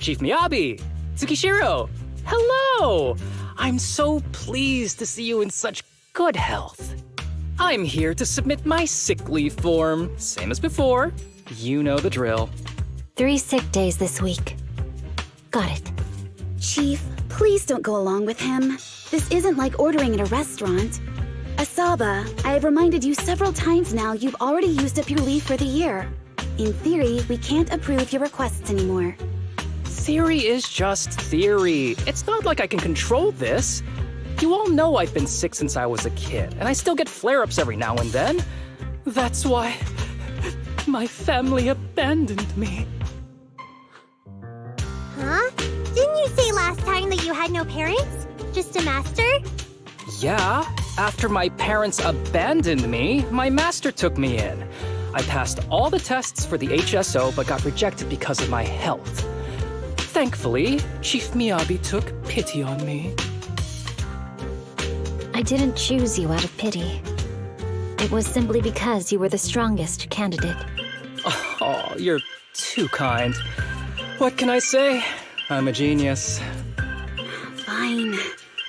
Chief Miyabi! Tsukishiro! Hello! I'm so pleased to see you in such good health. I'm here to submit my sick leave form. Same as before. You know the drill. 3 sick days this week. Got it. Chief, please don't go along with him. This isn't like ordering at a restaurant. Asaba, I have reminded you several times now you've already used up your leave for the year. In theory, we can't approve your requests anymore. Theory is just theory. It's not like I can control this. You all know I've been sick since I was a kid, and I still get flare-ups every now and then. That's why my family abandoned me. Huh? Didn't you say last time that you had no parents? Just a master? Yeah, after my parents abandoned me, my master took me in. I passed all the tests for the HSO but got rejected because of my health. Thankfully, Chief Miyabi took pity on me. I didn't choose you out of pity. It was simply because you were the strongest candidate. Oh, you're too kind. What can I say? I'm a genius. Fine.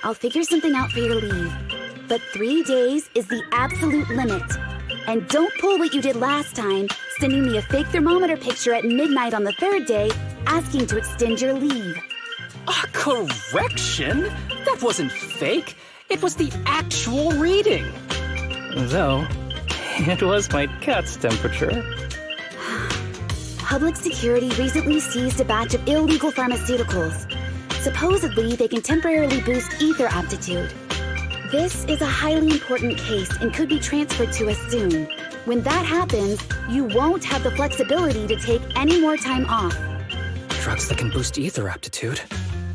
I'll figure something out for your leave. But 3 days is the absolute limit. And don't pull what you did last time, sending me a fake thermometer picture at midnight on the 3rd day, asking to extend your leave. Correction? That wasn't fake. It was the actual reading. Though, it was my cat's temperature. Public security recently seized a batch of illegal pharmaceuticals. Supposedly, they can temporarily boost ether aptitude. This is a highly important case and could be transferred to us soon. When that happens, you won't have the flexibility to take any more time off. Drugs that can boost ether aptitude?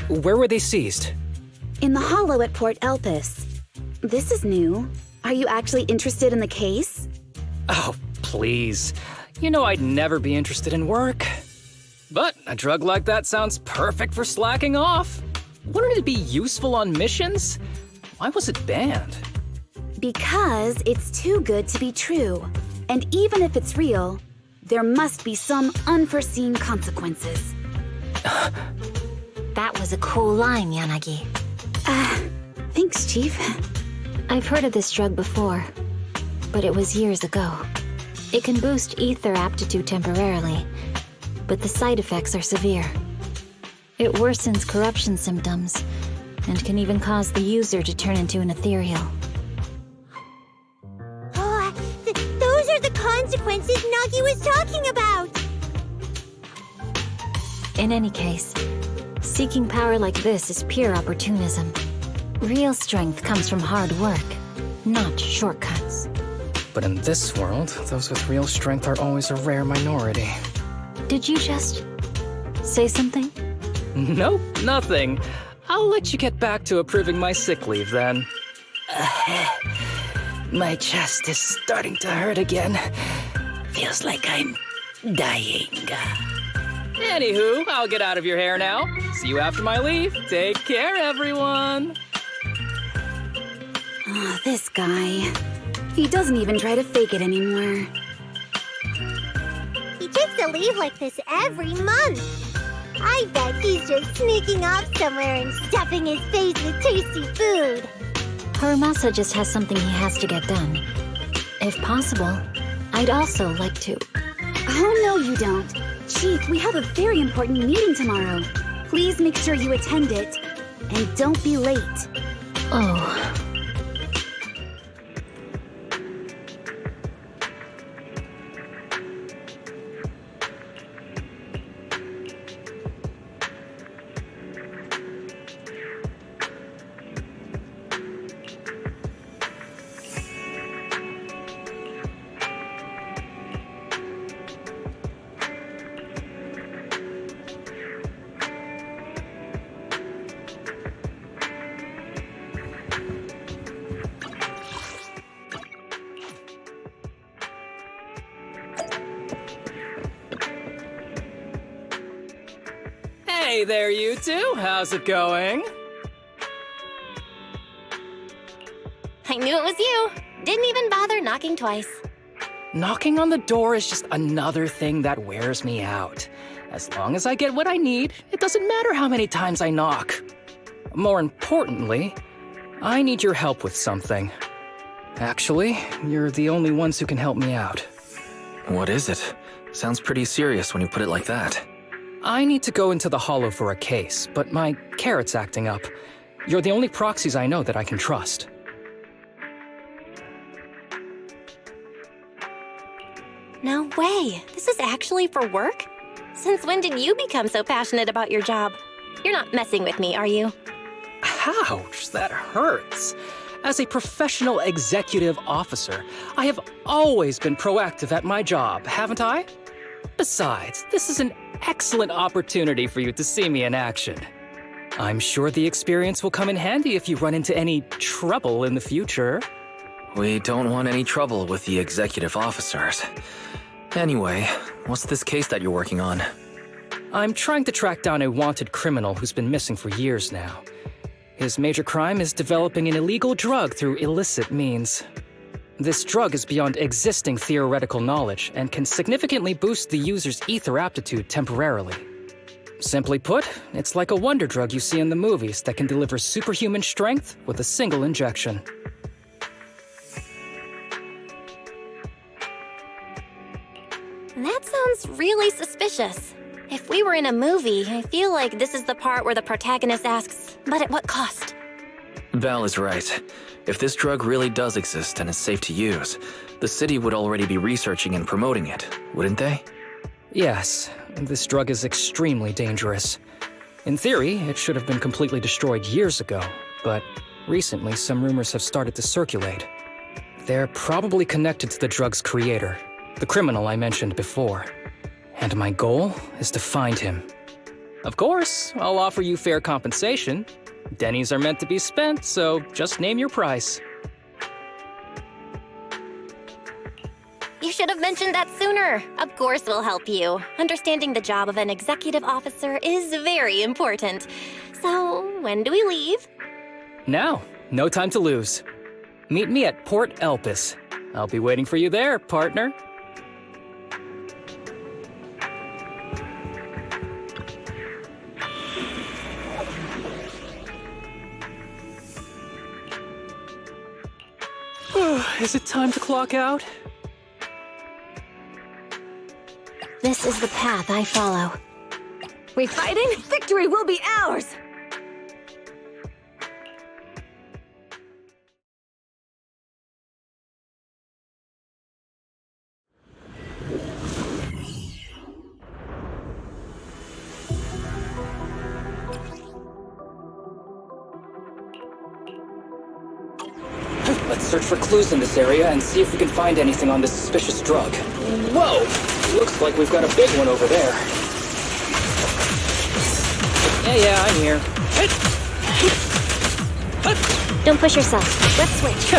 Where were they seized? In the hollow at Port Elpis. This is new. Are you actually interested in the case? Oh, please. You know I'd never be interested in work. But a drug like that sounds perfect for slacking off. Wouldn't it be useful on missions? Why was it banned? Because it's too good to be true. And even if it's real, there must be some unforeseen consequences. That was a cool line, Yanagi. Thanks, Chief. I've heard of this drug before, but it was years ago. It can boost ether aptitude temporarily, but the side effects are severe. It worsens corruption symptoms, and can even cause the user to turn into an ethereal. Oh, those are the consequences Nagi was talking about! In any case, seeking power like this is pure opportunism. Real strength comes from hard work, not shortcuts. But in this world, those with real strength are always a rare minority. Did you just say something? Nope, nothing. I'll let you get back to approving my sick leave then. My chest is starting to hurt again. Feels like I'm dying. Anywho, I'll get out of your hair now. See you after my leave. Take care, everyone. Oh, this guy. He doesn't even try to fake it anymore. He takes a leave like this every month. I bet he's just sneaking off somewhere and stuffing his face with tasty food. Harumasa just has something he has to get done. If possible, I'd also like to... Oh, no, you don't. Chief, we have a very important meeting tomorrow. Please make sure you attend it. And don't be late. Oh... Hey there, you two. How's it going? I knew it was you. Didn't even bother knocking twice. Knocking on the door is just another thing that wears me out. As long as I get what I need, it doesn't matter how many times I knock. More importantly, I need your help with something. Actually, you're the only ones who can help me out. What is it? Sounds pretty serious when you put it like that. I need to go into the Hollow for a case, but my carrot's acting up. You're the only proxies I know that I can trust. No way. This is actually for work? Since when did you become so passionate about your job? You're not messing with me, are you? Ouch, that hurts. As a professional executive officer, I have always been proactive at my job, haven't I? Besides, this is an excellent opportunity for you to see me in action. I'm sure the experience will come in handy if you run into any trouble in the future. We don't want any trouble with the executive officers. Anyway, what's this case that you're working on? I'm trying to track down a wanted criminal who's been missing for years now. His major crime is developing an illegal drug through illicit means. This drug is beyond existing theoretical knowledge and can significantly boost the user's ether aptitude temporarily. Simply put, it's like a wonder drug you see in the movies that can deliver superhuman strength with a single injection. That sounds really suspicious. If we were in a movie, I feel like this is the part where the protagonist asks, but at what cost? Belle is right. If this drug really does exist and is safe to use, the city would already be researching and promoting it, wouldn't they? Yes, this drug is extremely dangerous. In theory, it should have been completely destroyed years ago, but recently some rumors have started to circulate. They're probably connected to the drug's creator, the criminal I mentioned before. And my goal is to find him. Of course, I'll offer you fair compensation. Dennies are meant to be spent, so just name your price. You should have mentioned that sooner. Of course we'll help you. Understanding the job of an executive officer is very important. So, when do we leave? Now, no time to lose. Meet me at Port Elpis. I'll be waiting for you there, partner. Is it time to clock out? This is the path I follow. We fighting? Victory will be ours! Let's search for clues in this area and see if we can find anything on this suspicious drug. Whoa! Looks like we've got a big one over there. Yeah, I'm here. Don't push yourself. Let's switch.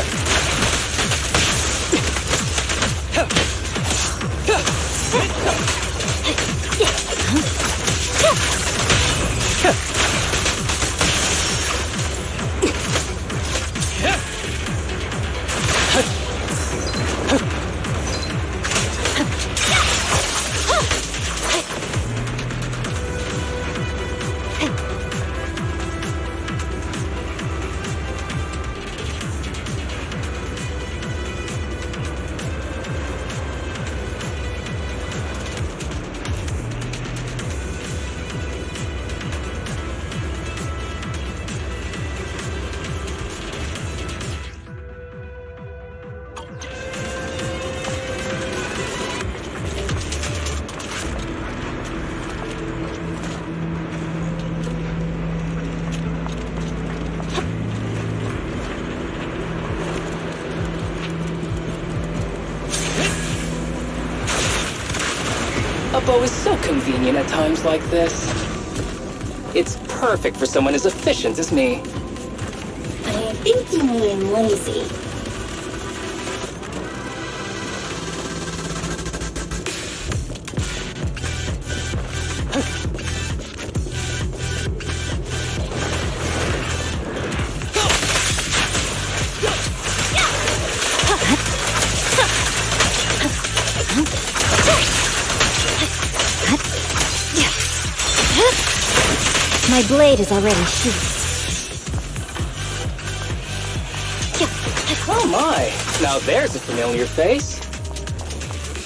A bow is so convenient at times like this. It's perfect for someone as efficient as me. I think you mean lazy. My blade is already sheathed. Oh my, now there's a familiar face.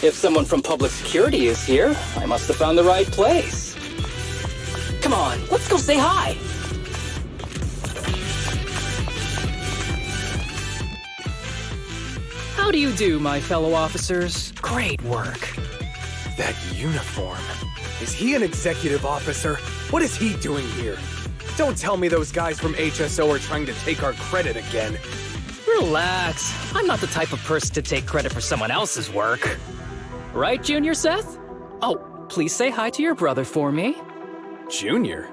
If someone from public security is here, I must have found the right place. Come on, let's go say hi. How do you do, my fellow officers? Great work. That uniform. Is he an executive officer? What is he doing here? Don't tell me those guys from HSO are trying to take our credit again. Relax. I'm not the type of person to take credit for someone else's work. Right, Junior Seth? Oh, please say hi to your brother for me. Junior?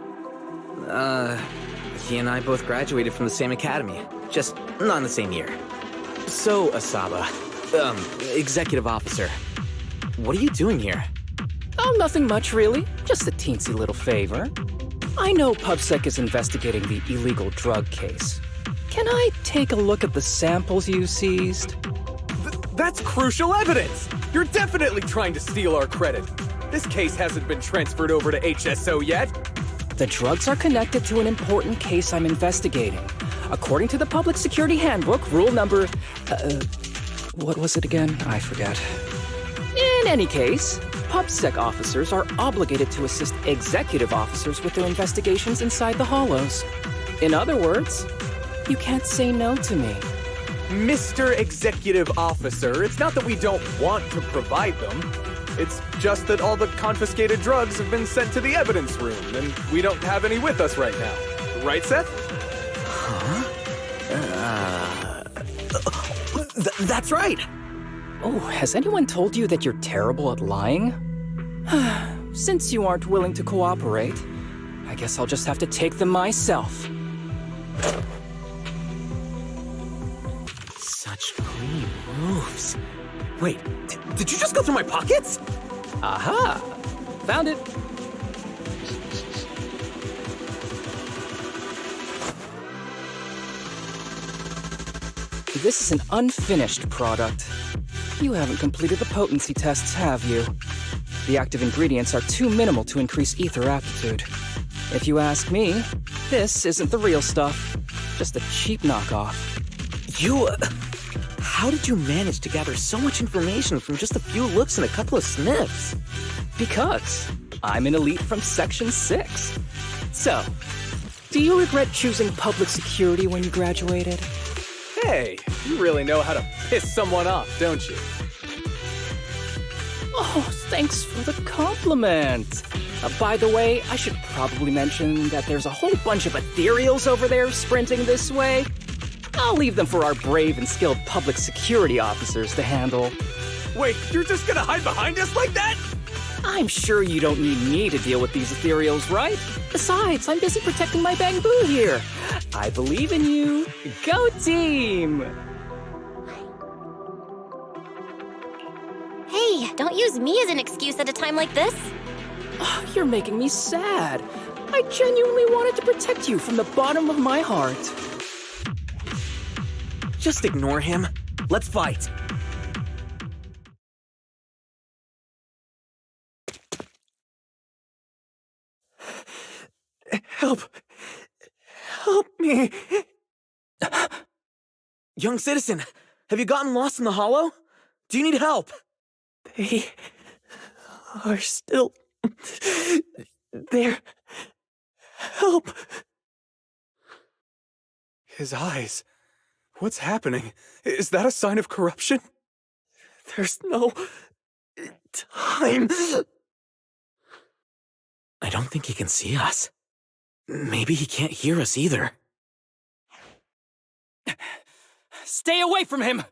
He and I both graduated from the same academy. Just not in the same year. So, Asaba, executive officer, what are you doing here? Oh, nothing much, really. Just a teensy little favor. I know PubSec is investigating the illegal drug case. Can I take a look at the samples you seized? That's crucial evidence! You're definitely trying to steal our credit. This case hasn't been transferred over to HSO yet. The drugs are connected to an important case I'm investigating. According to the Public Security Handbook, rule number... what was it again? I forget. In any case, PubSec officers are obligated to assist executive officers with their investigations inside the Hollows. In other words, you can't say no to me. Mr. Executive Officer, it's not that we don't want to provide them. It's just that all the confiscated drugs have been sent to the evidence room, and we don't have any with us right now. Right, Seth? That's right! Oh, has anyone told you that you're terrible at lying? Since you aren't willing to cooperate, I guess I'll just have to take them myself. Such clean moves. Wait, did you just go through my pockets? Aha! Found it! This is an unfinished product. You haven't completed the potency tests, have you? The active ingredients are too minimal to increase ether aptitude. If you ask me, this isn't the real stuff. Just a cheap knockoff. How did you manage to gather so much information from just a few looks and a couple of sniffs? Because I'm an elite from Section 6. So, do you regret choosing public security when you graduated? Hey, you really know how to piss someone off, don't you? Oh, thanks for the compliment. By the way, I should probably mention that there's a whole bunch of ethereals over there sprinting this way. I'll leave them for our brave and skilled public security officers to handle. Wait, you're just gonna hide behind us like that? I'm sure you don't need me to deal with these ethereals, right? Besides, I'm busy protecting my bamboo here. I believe in you. Go team! Hey, don't use me as an excuse at a time like this. Oh, you're making me sad. I genuinely wanted to protect you from the bottom of my heart. Just ignore him. Let's fight. Help. Help me. Young citizen, have you gotten lost in the hollow? Do you need help? They are still there. Help. His eyes. What's happening? Is that a sign of corruption? There's no time. I don't think he can see us. Maybe he can't hear us either. Stay away from him!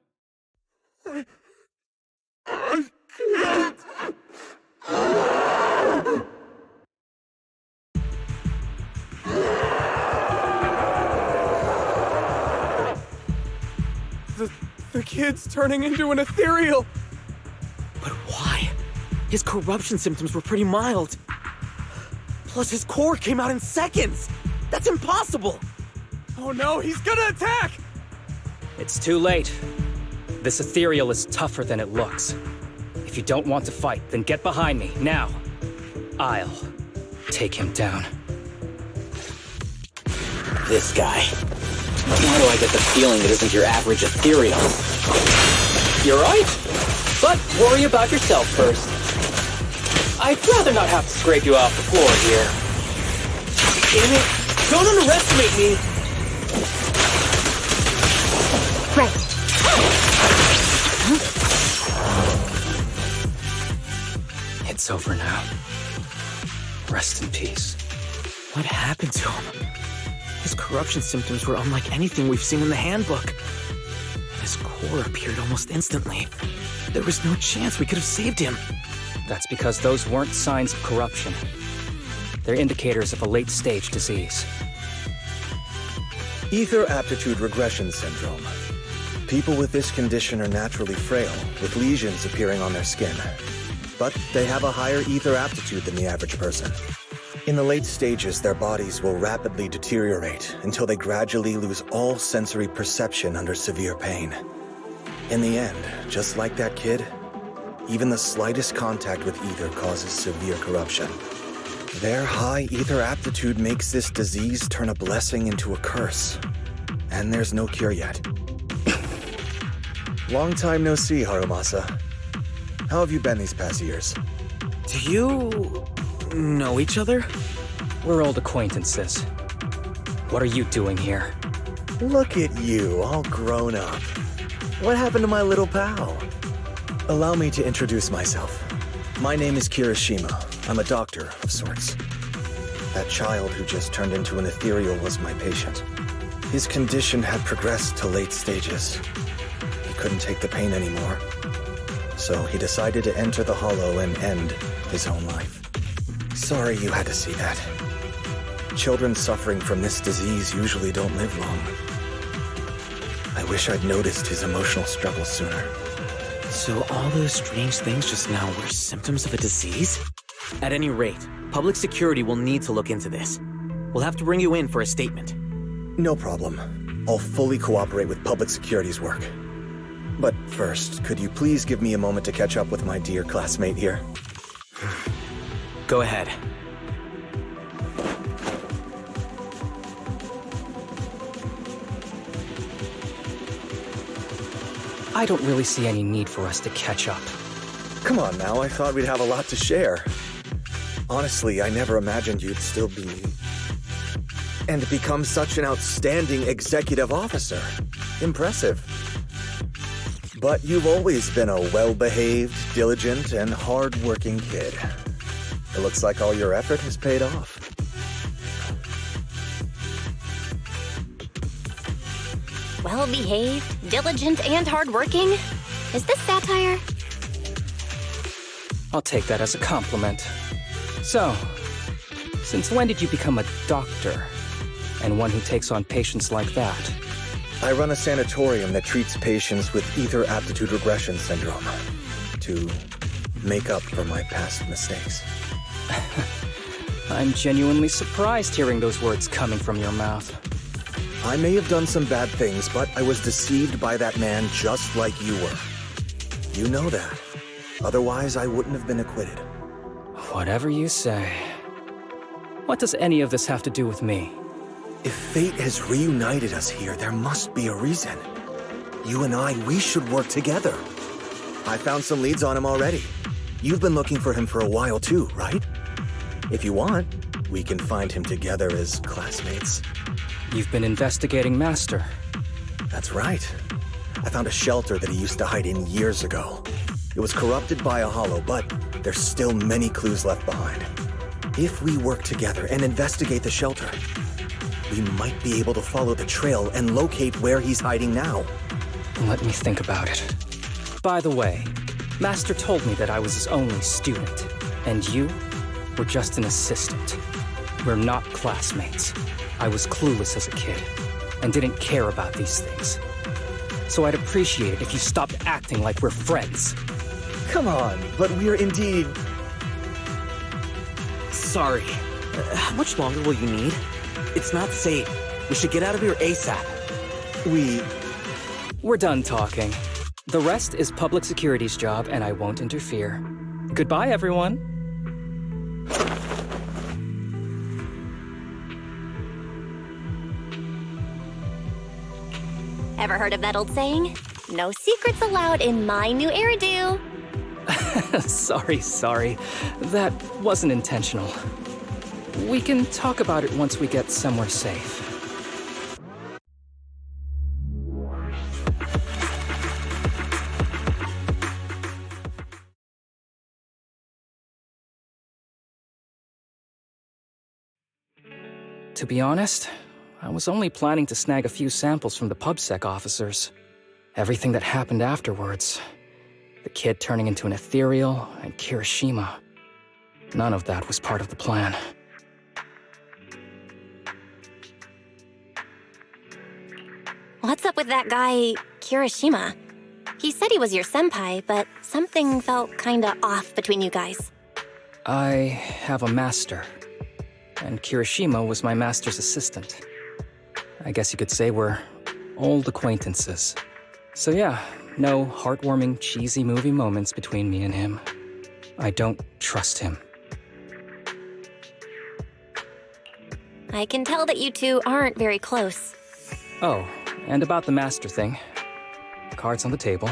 The kid's turning into an ethereal. But why? His corruption symptoms were pretty mild. Plus his core came out in seconds! That's impossible! Oh no, he's gonna attack! It's too late. This ethereal is tougher than it looks. If you don't want to fight, then get behind me, now. I'll take him down. This guy. Why do I get the feeling it isn't your average ethereal? You're right. But worry about yourself first. I'd rather not have to scrape you off the floor here. Damn it! Don't underestimate me! Right. It's over now. Rest in peace. What happened to him? His corruption symptoms were unlike anything we've seen in the handbook. And his core appeared almost instantly. There was no chance we could have saved him. That's because those weren't signs of corruption. They're indicators of a late-stage disease. Ether aptitude regression syndrome. People with this condition are naturally frail, with lesions appearing on their skin. But they have a higher ether aptitude than the average person. In the late stages, their bodies will rapidly deteriorate until they gradually lose all sensory perception under severe pain. In the end, just like that kid, even the slightest contact with ether causes severe corruption. Their high ether aptitude makes this disease turn a blessing into a curse. And there's no cure yet. Long time no see, Harumasa. How have you been these past years? Do you know each other? We're old acquaintances. What are you doing here? Look at you, all grown up. What happened to my little pal? Allow me to introduce myself. My name is Kirishima. I'm a doctor of sorts. That child who just turned into an ethereal was my patient. His condition had progressed to late stages. He couldn't take the pain anymore. So he decided to enter the Hollow and end his own life. Sorry you had to see that. Children suffering from this disease usually don't live long. I wish I'd noticed his emotional struggle sooner. So all those strange things just now were symptoms of a disease? At any rate, public security will need to look into this. We'll have to bring you in for a statement. No problem. I'll fully cooperate with public security's work. But first, could you please give me a moment to catch up with my dear classmate here? Go ahead. I don't really see any need for us to catch up. Come on now, I thought we'd have a lot to share. Honestly, I never imagined you'd still be... and become such an outstanding executive officer. Impressive. But you've always been a well-behaved, diligent, and hard-working kid. It looks like all your effort has paid off. Well-behaved, diligent, and hardworking? Is this satire? I'll take that as a compliment. So, since when did you become a doctor? And one who takes on patients like that? I run a sanatorium that treats patients with ether aptitude regression syndrome. To make up for my past mistakes. I'm genuinely surprised hearing those words coming from your mouth. I may have done some bad things, but I was deceived by that man just like you were. You know that. Otherwise, I wouldn't have been acquitted. Whatever you say. What does any of this have to do with me? If fate has reunited us here, there must be a reason. You and I, we should work together. I found some leads on him already. You've been looking for him for a while too, right? If you want, we can find him together as classmates. You've been investigating Master. That's right. I found a shelter that he used to hide in years ago. It was corrupted by a hollow, but there's still many clues left behind. If we work together and investigate the shelter, we might be able to follow the trail and locate where he's hiding now. Let me think about it. By the way, Master told me that I was his only student, and you were just an assistant. We're not classmates. I was clueless as a kid, and didn't care about these things. So I'd appreciate it if you stopped acting like we're friends. Come on, but we're indeed... Sorry. How much longer will you need? It's not safe. We should get out of here ASAP. We're done talking. The rest is public security's job, and I won't interfere. Goodbye, everyone. Ever heard of that old saying? No secrets allowed in my new Eridu. Sorry. That wasn't intentional. We can talk about it once we get somewhere safe. To be honest, I was only planning to snag a few samples from the PubSec officers. Everything that happened afterwards. The kid turning into an ethereal, and Kirishima. None of that was part of the plan. What's up with that guy, Kirishima? He said he was your senpai, but something felt kinda off between you guys. I have a master, and Kirishima was my master's assistant. I guess you could say we're old acquaintances. So yeah, no heartwarming, cheesy movie moments between me and him. I don't trust him. I can tell that you two aren't very close. Oh, and about the master thing. Cards on the table.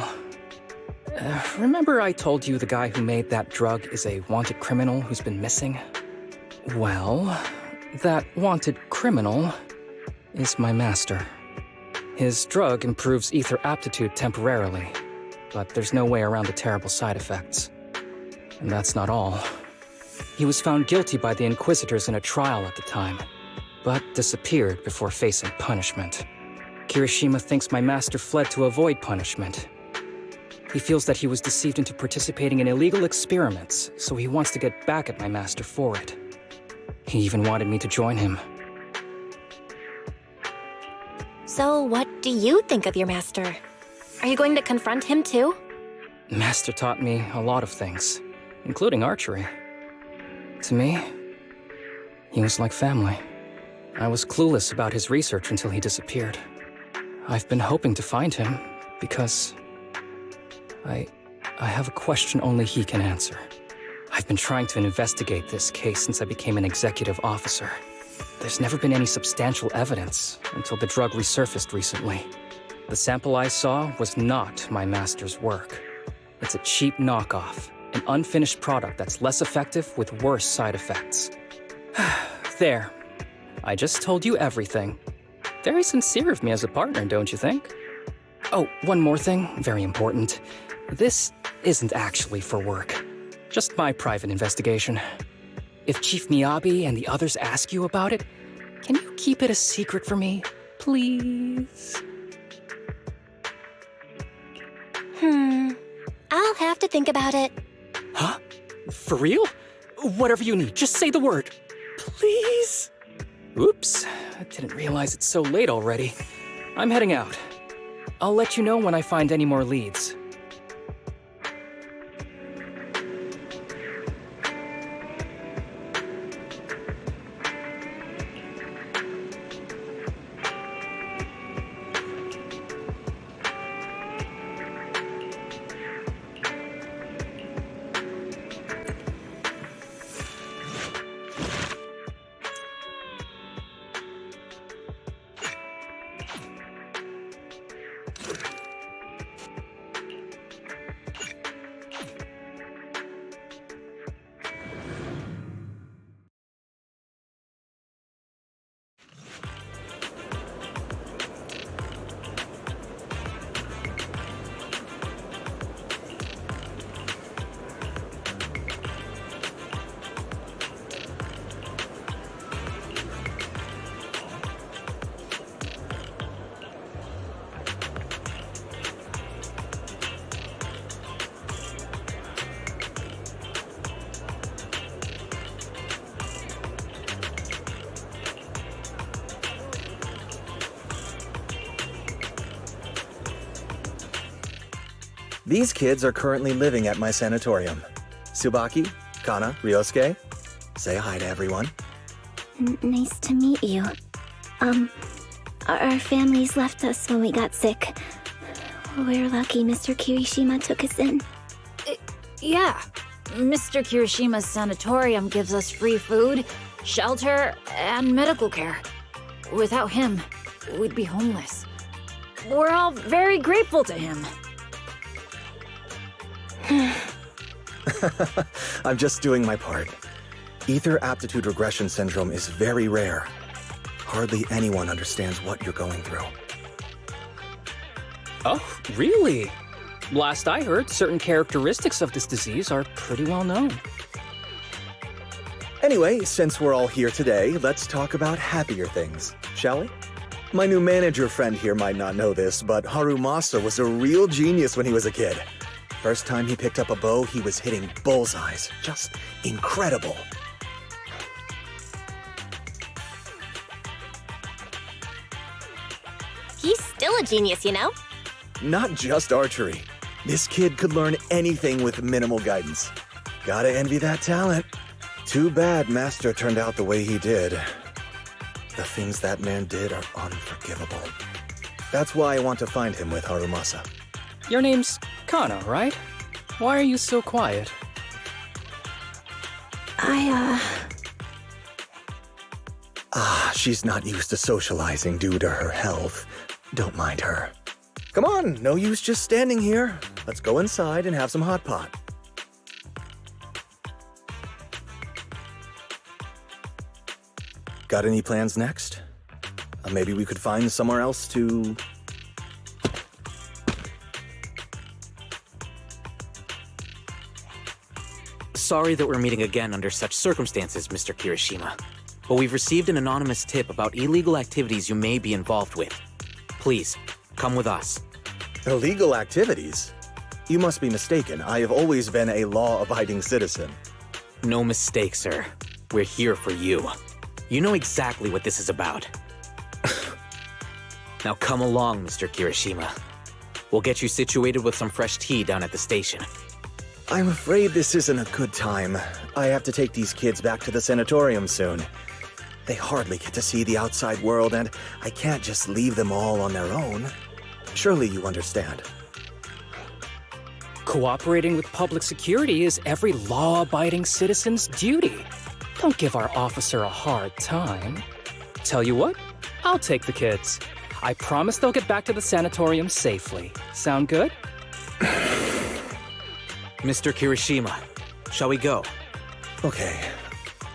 Remember I told you the guy who made that drug is a wanted criminal who's been missing? Well, that wanted criminal is my master. His drug improves ether aptitude temporarily, but there's no way around the terrible side effects. And that's not all. He was found guilty by the Inquisitors in a trial at the time, but disappeared before facing punishment. Kirishima thinks my master fled to avoid punishment. He feels that he was deceived into participating in illegal experiments, so he wants to get back at my master for it. He even wanted me to join him. So what do you think of your master? Are you going to confront him too? Master taught me a lot of things, including archery. To me, he was like family. I was clueless about his research until he disappeared. I've been hoping to find him because I have a question only he can answer. I've been trying to investigate this case since I became an executive officer. There's never been any substantial evidence until the drug resurfaced recently. The sample I saw was not my master's work. It's a cheap knockoff, an unfinished product that's less effective with worse side effects. There. I just told you everything. Very sincere of me as a partner, don't you think? Oh, one more thing, very important. This isn't actually for work. Just my private investigation. If Chief Miyabi and the others ask you about it, can you keep it a secret for me, please? I'll have to think about it. Huh? For real? Whatever you need, just say the word. Please? Oops, I didn't realize it's so late already. I'm heading out. I'll let you know when I find any more leads. These kids are currently living at my sanatorium. Tsubaki, Kana, Ryosuke, say hi to everyone. Nice to meet you. Our families left us when we got sick. We're lucky Mr. Kirishima took us in. Yeah. Mr. Kirishima's sanatorium gives us free food, shelter, and medical care. Without him, we'd be homeless. we're all very grateful to him. I'm just doing my part. Ether aptitude regression syndrome is very rare. Hardly anyone understands what you're going through. Oh, really? Last I heard, certain characteristics of this disease are pretty well known. Anyway, since we're all here today, let's talk about happier things, shall we? My new manager friend here might not know this, but Harumasa was a real genius when he was a kid. First time he picked up a bow, he was hitting bullseyes. Just incredible. He's still a genius, you know? Not just archery. This kid could learn anything with minimal guidance. Gotta envy that talent. Too bad Master turned out the way he did. The things that man did are unforgivable. That's why I want to find him with Harumasa. Your name's Kana, right? Why are you so quiet? She's not used to socializing due to her health. Don't mind her. Come on, no use just standing here. Let's go inside and have some hot pot. Got any plans next? Maybe we could find somewhere else to... Sorry that we're meeting again under such circumstances, Mr. Kirishima. But we've received an anonymous tip about illegal activities you may be involved with. Please, come with us. Illegal activities? You must be mistaken. I have always been a law-abiding citizen. No mistake, sir. We're here for you. You know exactly what this is about. Now come along, Mr. Kirishima. We'll get you situated with some fresh tea down at the station. I'm afraid this isn't a good time. I have to take these kids back to the sanatorium soon. They hardly get to see the outside world, and I can't just leave them all on their own. Surely you understand. Cooperating with public security is every law-abiding citizen's duty. Don't give our officer a hard time. Tell you what, I'll take the kids. I promise they'll get back to the sanatorium safely. Sound good? Mr. Kirishima, shall we go? Okay.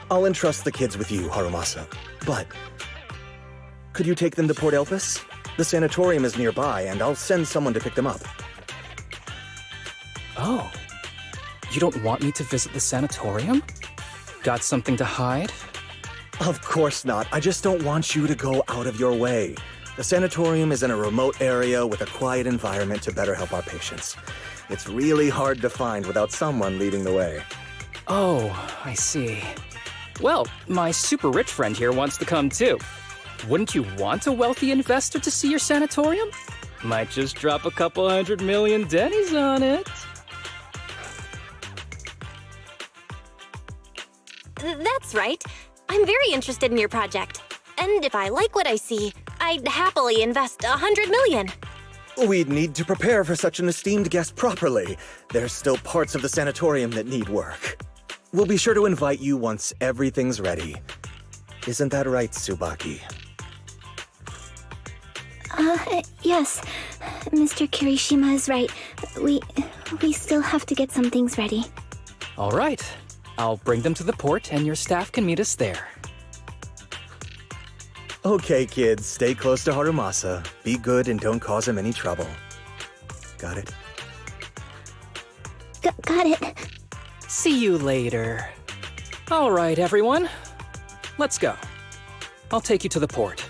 I'll entrust the kids with you, Harumasa. But could you take them to Port Elpis? The sanatorium is nearby, and I'll send someone to pick them up. Oh. You don't want me to visit the sanatorium? Got something to hide? Of course not. I just don't want you to go out of your way. The sanatorium is in a remote area with a quiet environment to better help our patients. It's really hard to find without someone leading the way. Oh, I see. Well, my super rich friend here wants to come too. Wouldn't you want a wealthy investor to see your sanatorium? Might just drop a couple $100 million dennies on it. That's right. I'm very interested in your project. And if I like what I see, I'd happily invest $100 million. We'd need to prepare for such an esteemed guest properly. There's still parts of the sanatorium that need work. We'll be sure to invite you once everything's ready. Isn't that right, Tsubaki? Yes. Mr. Kirishima is right. We still have to get some things ready. All right. I'll bring them to the port and your staff can meet us there. Okay, kids, stay close to Harumasa. Be good and don't cause him any trouble. Got it? Got it. See you later. All right, everyone. Let's go. I'll take you to the port.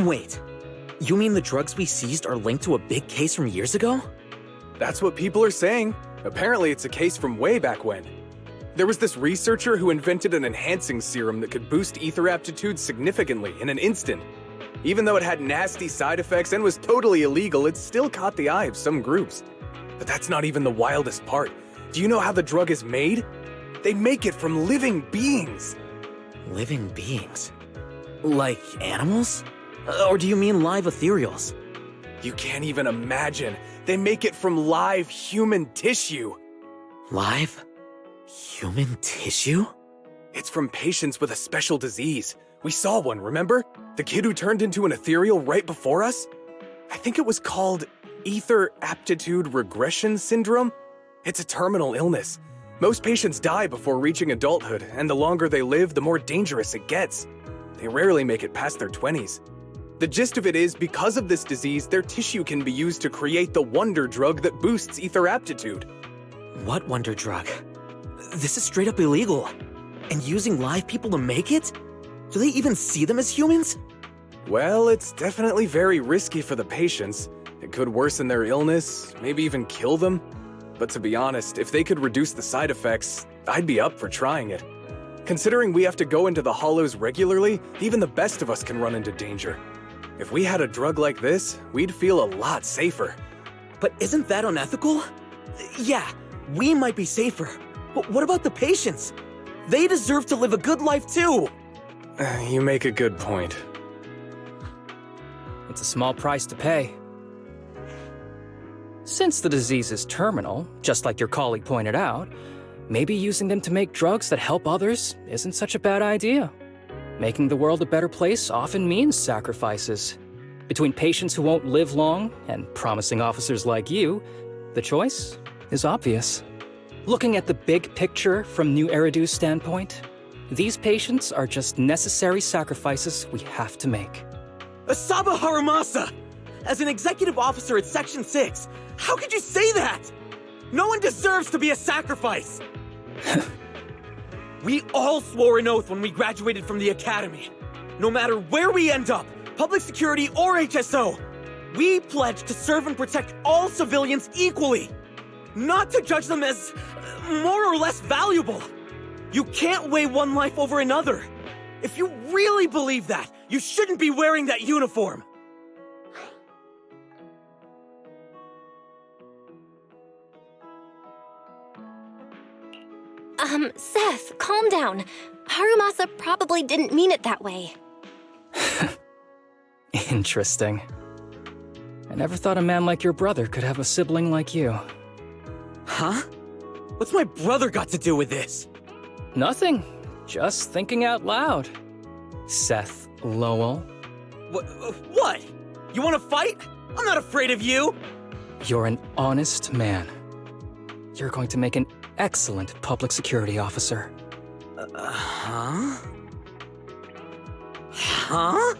Wait, you mean the drugs we seized are linked to a big case from years ago? That's what people are saying. Apparently it's a case from way back when. There was this researcher who invented an enhancing serum that could boost ether aptitude significantly in an instant. Even though it had nasty side effects and was totally illegal, it still caught the eye of some groups. But that's not even the wildest part. Do you know how the drug is made? They make it from living beings. Living beings? Like animals? Or do you mean live ethereals? You can't even imagine. They make it from live human tissue. Live? Human tissue? It's from patients with a special disease. We saw one, remember? The kid who turned into an ethereal right before us? I think it was called Ether Aptitude Regression Syndrome. It's a terminal illness. Most patients die before reaching adulthood, and the longer they live, the more dangerous it gets. They rarely make it past their 20s. The gist of it is, because of this disease, their tissue can be used to create the wonder drug that boosts ether aptitude. What wonder drug? This is straight up illegal. And using live people to make it? Do they even see them as humans? Well, it's definitely very risky for the patients. It could worsen their illness, maybe even kill them. But to be honest, if they could reduce the side effects, I'd be up for trying it. Considering we have to go into the hollows regularly, even the best of us can run into danger. If we had a drug like this, we'd feel a lot safer. But isn't that unethical? Yeah, we might be safer. But what about the patients? They deserve to live a good life too! You make a good point. It's a small price to pay. Since the disease is terminal, just like your colleague pointed out, maybe using them to make drugs that help others isn't such a bad idea. Making the world a better place often means sacrifices. Between patients who won't live long and promising officers like you, the choice is obvious. Looking at the big picture from New Eridu's standpoint, these patients are just necessary sacrifices we have to make. Asaba Harumasa! As an executive officer at Section 6, how could you say that? No one deserves to be a sacrifice! We all swore an oath when we graduated from the academy. No matter where we end up, public security or HSO, we pledge to serve and protect all civilians equally. Not to judge them as more or less valuable. You can't weigh one life over another. If you really believe that, you shouldn't be wearing that uniform. Seth, calm down. Harumasa probably didn't mean it that way. Interesting. I never thought a man like your brother could have a sibling like you. Huh? What's my brother got to do with this? Nothing. Just thinking out loud. Seth Lowell. What? You want to fight? I'm not afraid of you! You're an honest man. You're going to make an excellent public security officer. Huh? Huh?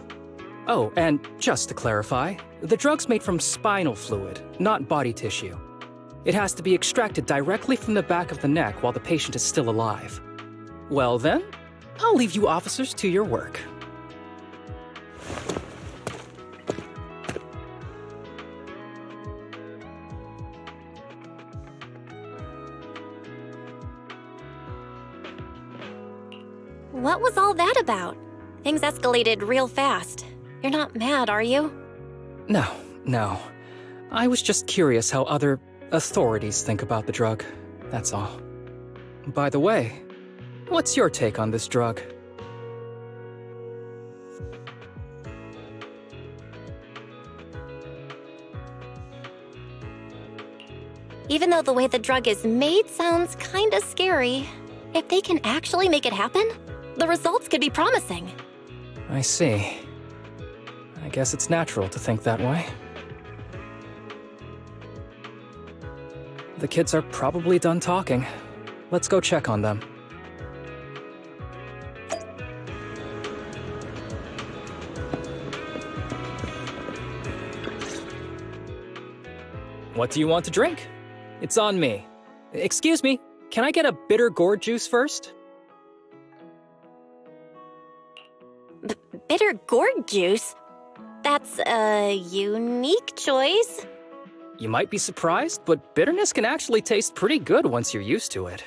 Oh, and just to clarify, the drug's made from spinal fluid, not body tissue. It has to be extracted directly from the back of the neck while the patient is still alive. Well then, I'll leave you officers to your work. What was all that about? Things escalated real fast. You're not mad, are you? No. I was just curious how other authorities think about the drug, that's all. By the way, what's your take on this drug? Even though the way the drug is made sounds kinda scary, if they can actually make it happen, the results could be promising. I see. I guess it's natural to think that way. The kids are probably done talking. Let's go check on them. What do you want to drink? It's on me. Excuse me, can I get a bitter gourd juice first? Bitter gourd juice? That's a unique choice. You might be surprised, but bitterness can actually taste pretty good once you're used to it.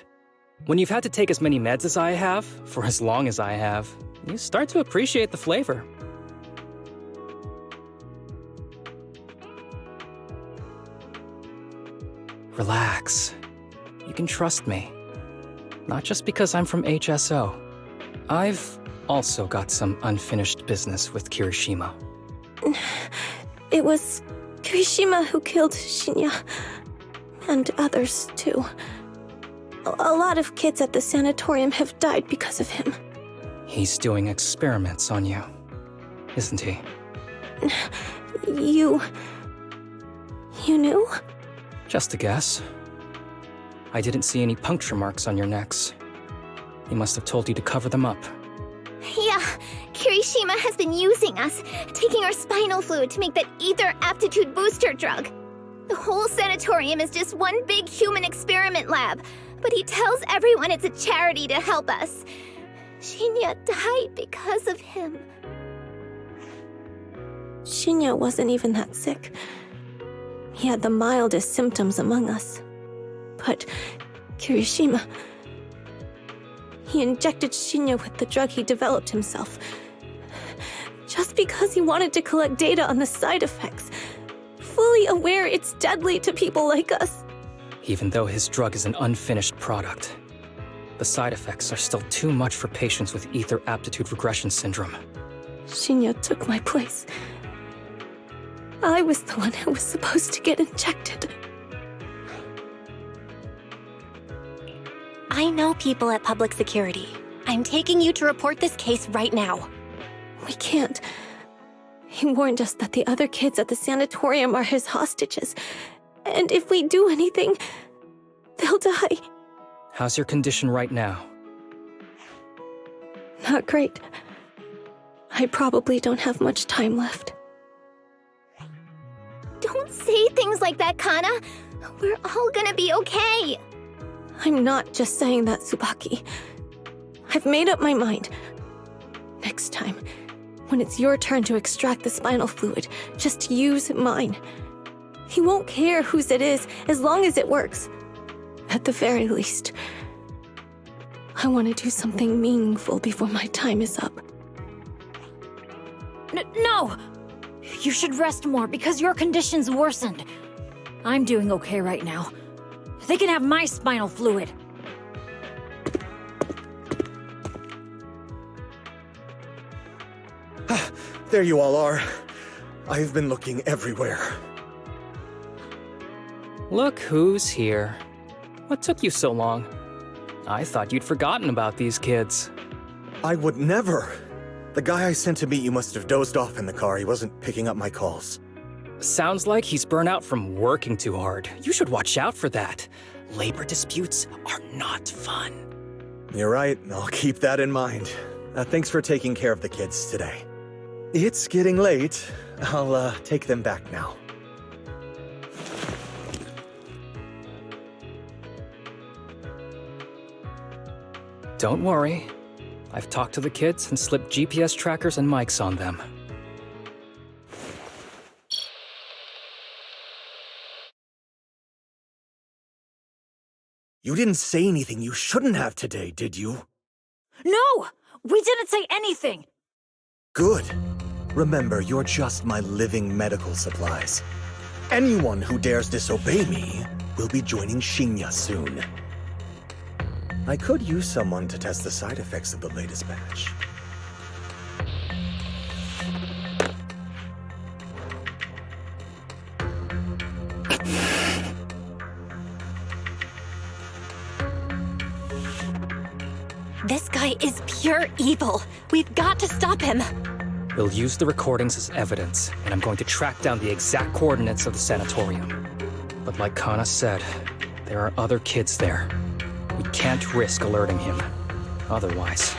When you've had to take as many meds as I have, for as long as I have, you start to appreciate the flavor. Relax. You can trust me. Not just because I'm from HSO. I've also got some unfinished business with Kirishima. It was Kirishima who killed Shinya. And others, too. A lot of kids at the sanatorium have died because of him. He's doing experiments on you, isn't he? You knew? Just a guess. I didn't see any puncture marks on your necks. He must have told you to cover them up. Yeah, Kirishima has been using us, taking our spinal fluid to make that ether aptitude booster drug. The whole sanatorium is just one big human experiment lab, but he tells everyone it's a charity to help us. Shinya died because of him. Shinya wasn't even that sick. He had the mildest symptoms among us. But Kirishima... he injected Shinya with the drug he developed himself. Just because he wanted to collect data on the side effects. Fully aware it's deadly to people like us. Even though his drug is an unfinished product, the side effects are still too much for patients with ether aptitude regression syndrome. Shinya took my place. I was the one who was supposed to get injected. I know people at public security. I'm taking you to report this case right now. We can't. He warned us that the other kids at the sanatorium are his hostages. And if we do anything, they'll die. How's your condition right now? Not great. I probably don't have much time left. Don't say things like that, Kana. We're all gonna be okay. I'm not just saying that, Tsubaki. I've made up my mind. Next time, when it's your turn to extract the spinal fluid, just use mine. He won't care whose it is, as long as it works. At the very least, I want to do something meaningful before my time is up. No! You should rest more because your condition's worsened. I'm doing okay right now. They can have my spinal fluid. There you all are. I've been looking everywhere. Look who's here. What took you so long? I thought you'd forgotten about these kids. I would never. The guy I sent to meet you must have dozed off in the car. He wasn't picking up my calls. Sounds like he's burnt out from working too hard. You should watch out for that. Labor disputes are not fun. You're right. I'll keep that in mind. Thanks for taking care of the kids today. It's getting late. I'll take them back now. Don't worry. I've talked to the kids and slipped GPS trackers and mics on them. You didn't say anything you shouldn't have today, did you? No! We didn't say anything! Good. Remember, you're just my living medical supplies. Anyone who dares disobey me will be joining Shinya soon. I could use someone to test the side effects of the latest batch. This guy is pure evil. We've got to stop him. We'll use the recordings as evidence, and I'm going to track down the exact coordinates of the sanatorium. But like Kana said, there are other kids there. We can't risk alerting him. Otherwise,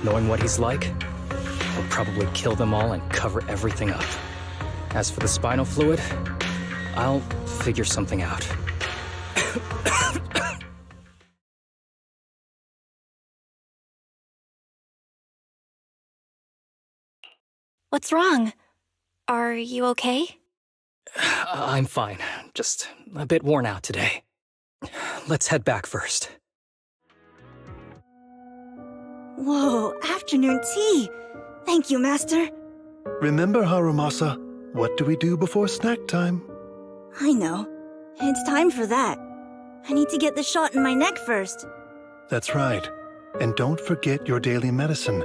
knowing what he's like, he'll probably kill them all and cover everything up. As for the spinal fluid, I'll figure something out. What's wrong? Are you okay? I'm fine. Just a bit worn out today. Let's head back first. Whoa, afternoon tea! Thank you, Master. Remember, Harumasa, what do we do before snack time? I know. It's time for that. I need to get the shot in my neck first. That's right. And don't forget your daily medicine.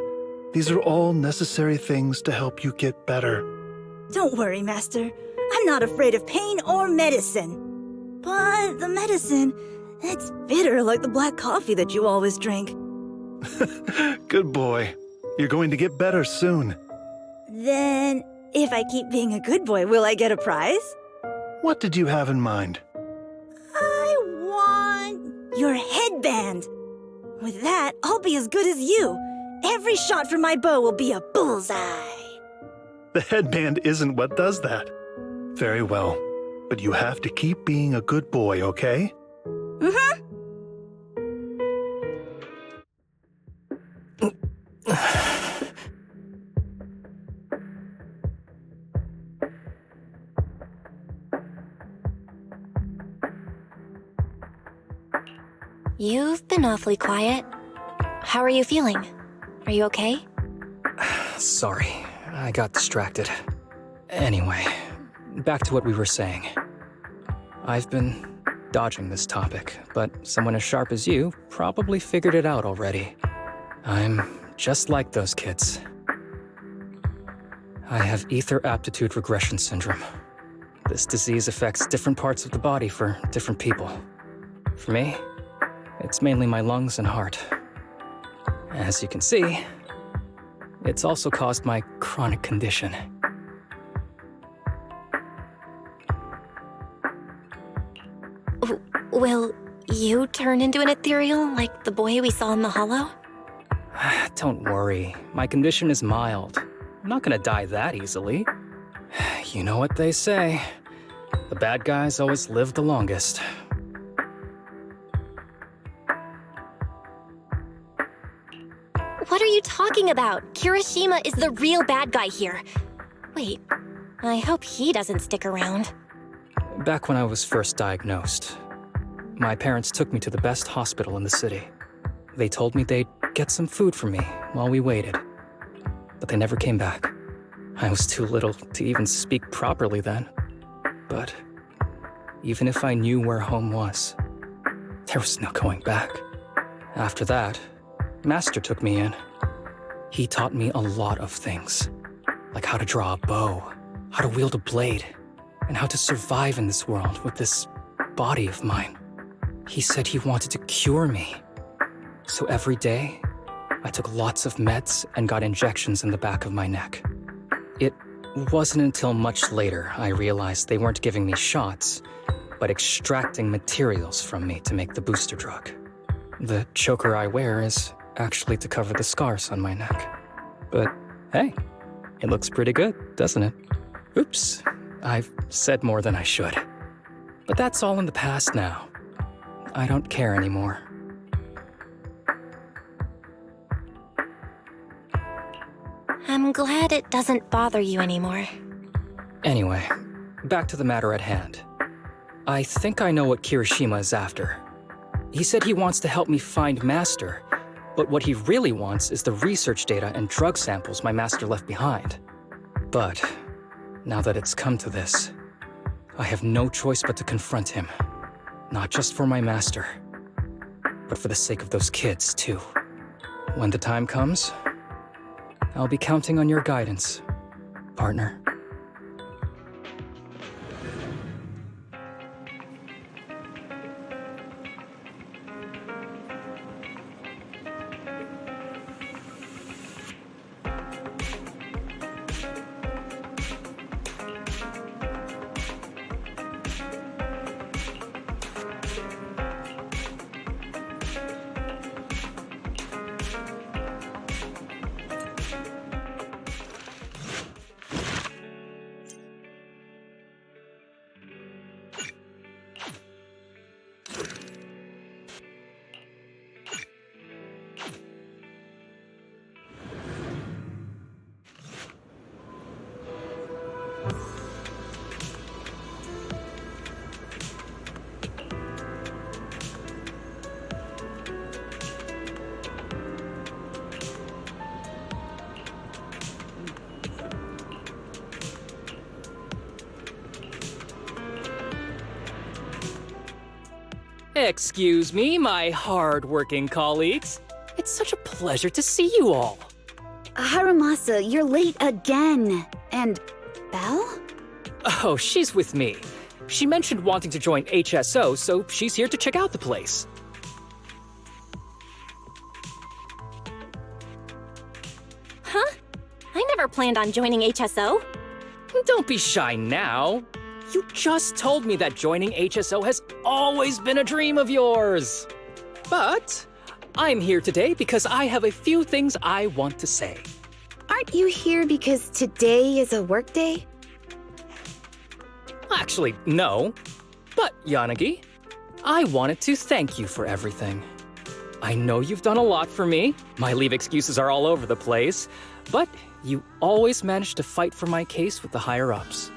These are all necessary things to help you get better. Don't worry, Master. I'm not afraid of pain or medicine. But the medicine, it's bitter like the black coffee that you always drink. Good boy. You're going to get better soon. Then, if I keep being a good boy, will I get a prize? What did you have in mind? I want your headband. With that, I'll be as good as you. Every shot from my bow will be a bullseye. The headband isn't what does that. Very well. But you have to keep being a good boy, okay? Mm-hmm. You've been awfully quiet. How are you feeling? Are you okay? Sorry, I got distracted. Anyway, back to what we were saying. I've been dodging this topic, but someone as sharp as you probably figured it out already. I'm just like those kids. I have ether aptitude regression syndrome. This disease affects different parts of the body for different people. For me, it's mainly my lungs and heart. As you can see, it's also caused my chronic condition. Will you turn into an ethereal like the boy we saw in the hollow? Don't worry, my condition is mild. I'm not gonna die that easily. You know what they say, the bad guys always live the longest. What are you talking about? Kirishima is the real bad guy here. Wait, I hope he doesn't stick around. Back when I was first diagnosed, my parents took me to the best hospital in the city. They told me they'd get some food for me while we waited. But they never came back. I was too little to even speak properly then. But even if I knew where home was, there was no going back. After that, Master took me in. He taught me a lot of things, like how to draw a bow, how to wield a blade, and how to survive in this world with this body of mine. He said he wanted to cure me. So every day, I took lots of meds and got injections in the back of my neck. It wasn't until much later I realized they weren't giving me shots, but extracting materials from me to make the booster drug. The choker I wear is actually to cover the scars on my neck. But hey, it looks pretty good, doesn't it? Oops, I've said more than I should. But that's all in the past now. I don't care anymore. I'm glad it doesn't bother you anymore. Anyway, back to the matter at hand. I think I know what Kirishima is after. He said he wants to help me find Master, but what he really wants is the research data and drug samples my master left behind. But now that it's come to this, I have no choice but to confront him. Not just for my master, but for the sake of those kids, too. When the time comes, I'll be counting on your guidance, partner. Excuse me, my hard-working colleagues. It's such a pleasure to see you all. Harumasa, you're late again. And Belle? Oh, she's with me. She mentioned wanting to join HSO, so she's here to check out the place. Huh? I never planned on joining HSO. Don't be shy now. You just told me that joining HSO has always been a dream of yours. But I'm here today because I have a few things I want to say. Aren't you here because today is a work day? Actually, no. But, Yanagi, I wanted to thank you for everything. I know you've done a lot for me. My leave excuses are all over the place. But you always managed to fight for my case with the higher-ups.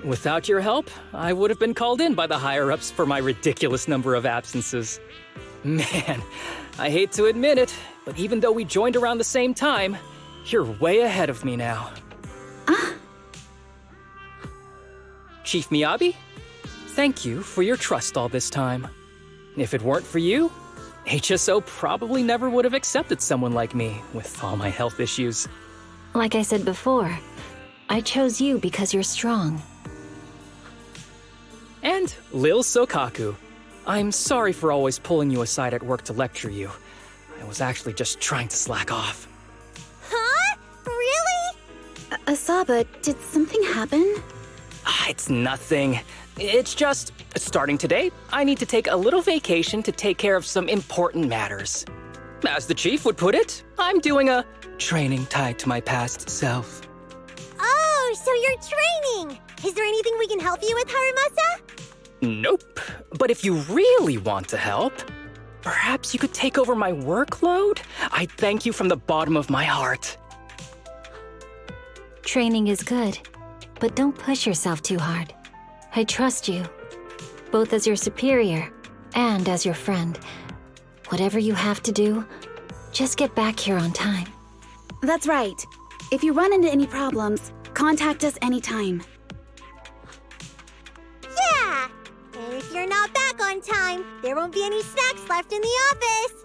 Without your help, I would have been called in by the higher-ups for my ridiculous number of absences. Man, I hate to admit it, but even though we joined around the same time, you're way ahead of me now. Chief Miyabi, thank you for your trust all this time. If it weren't for you, HSO probably never would have accepted someone like me with all my health issues. Like I said before, I chose you because you're strong. And Lil Sokaku, I'm sorry for always pulling you aside at work to lecture you. I was actually just trying to slack off. Huh? Really? Asaba, did something happen? It's nothing. It's just, starting today, I need to take a little vacation to take care of some important matters. As the chief would put it, I'm doing a training tied to my past self. Oh, so you're training! Is there anything we can help you with, Harumasa? Nope. But if you really want to help, perhaps you could take over my workload? I'd thank you from the bottom of my heart. Training is good, but don't push yourself too hard. I trust you, both as your superior and as your friend. Whatever you have to do, just get back here on time. That's right. If you run into any problems, contact us anytime. Yeah! And if you're not back on time, there won't be any snacks left in the office.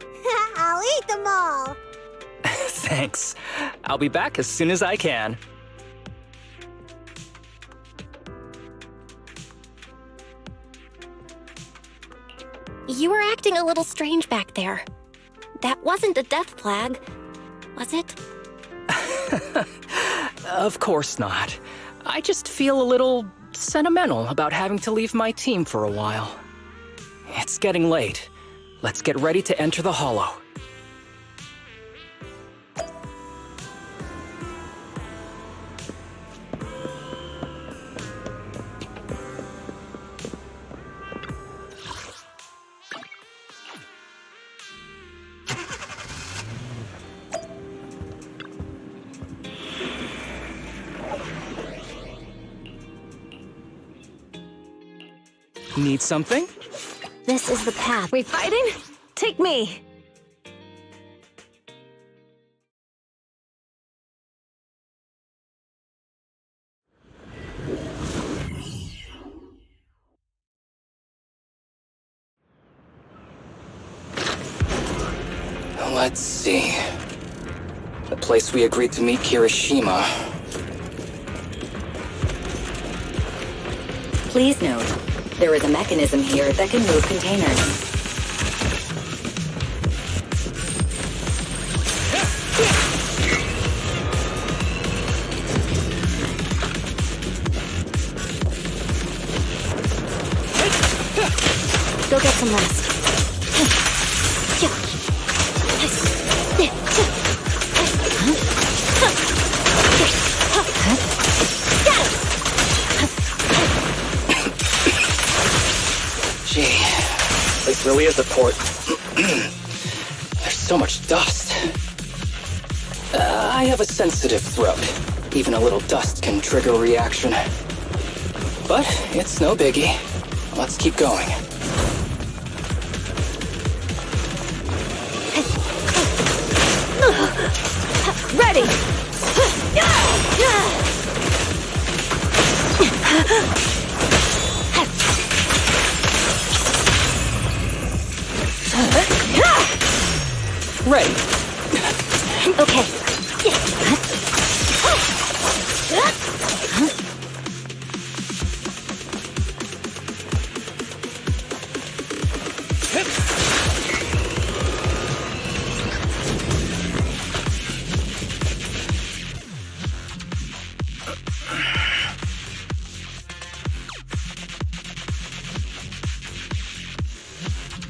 I'll eat them all. Thanks. I'll be back as soon as I can. You were acting a little strange back there. That wasn't a death flag, was it? Of course not. I just feel a little sentimental about having to leave my team for a while. It's getting late. Let's get ready to enter the Hollow. Need something? This is the path. We fighting? Take me! Let's see. The place we agreed to meet Kirishima. Please note, there is a mechanism here that can move containers. Go get some rest. Gee, this really is a port. There's so much dust. I have a sensitive throat. Even a little dust can trigger a reaction. But it's no biggie. Let's keep going. Ready!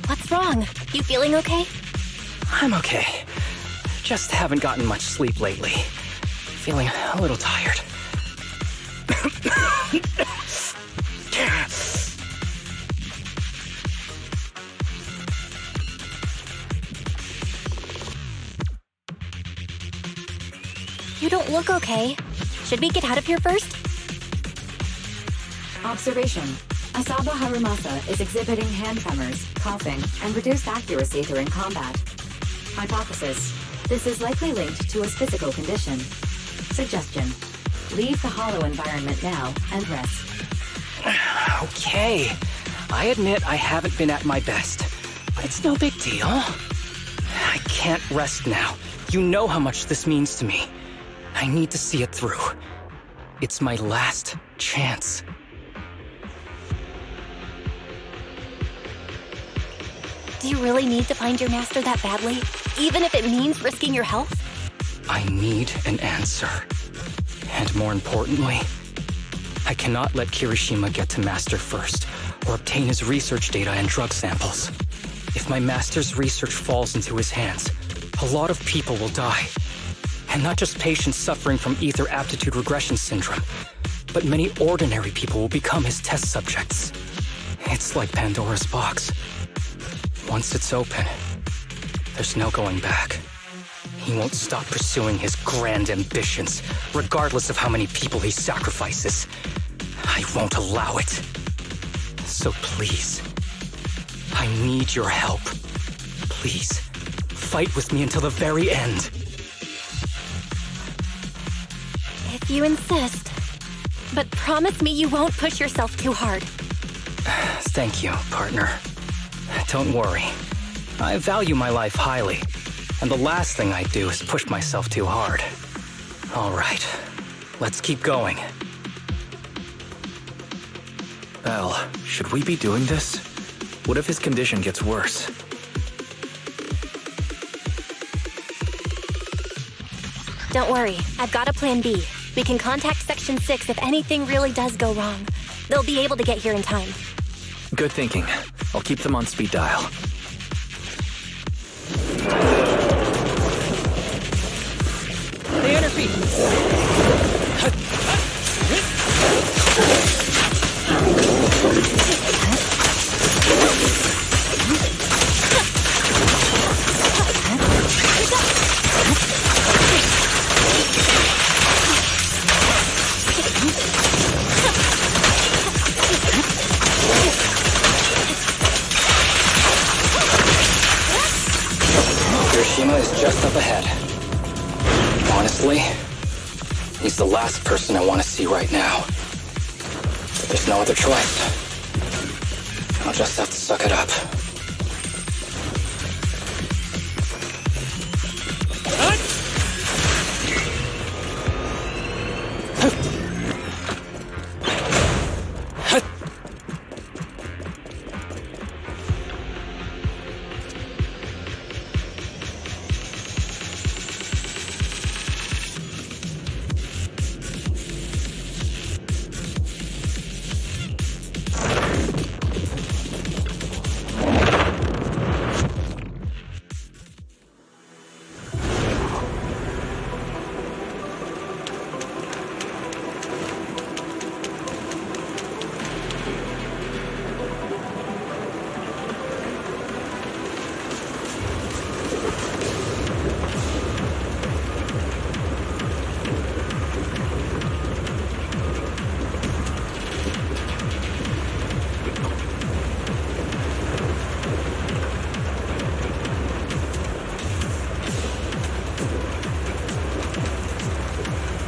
What's wrong? You feeling okay? I'm okay. Just haven't gotten much sleep lately. Feeling a little tired. You don't look okay. Should we get out of here first? Observation. Asaba Harumasa is exhibiting hand tremors, coughing, and reduced accuracy during combat. Hypothesis. This is likely linked to his physical condition. Suggestion. Leave the hollow environment now and rest. Okay. I admit I haven't been at my best, but it's no big deal. I can't rest now. You know how much this means to me. I need to see it through. It's my last chance. Do you really need to find your master that badly? Even if it means risking your health? I need an answer. And more importantly, I cannot let Kirishima get to Master first, or obtain his research data and drug samples. If my Master's research falls into his hands, a lot of people will die. And not just patients suffering from ether aptitude regression syndrome, but many ordinary people will become his test subjects. It's like Pandora's box. Once it's open, there's no going back. He won't stop pursuing his grand ambitions, regardless of how many people he sacrifices. I won't allow it. So please, I need your help. Please, fight with me until the very end. If you insist. But promise me you won't push yourself too hard. Thank you, partner. Don't worry. I value my life highly, and the last thing I do is push myself too hard. All right, let's keep going. Al, should we be doing this? What if his condition gets worse? Don't worry, I've got a plan B. We can contact Section 6 if anything really does go wrong. They'll be able to get here in time. Good thinking. I'll keep them on speed dial. Stay on your feet. Kirishima is just up ahead. Honestly, he's the last person I want to see right now. But there's no other choice. I'll just have to suck it up.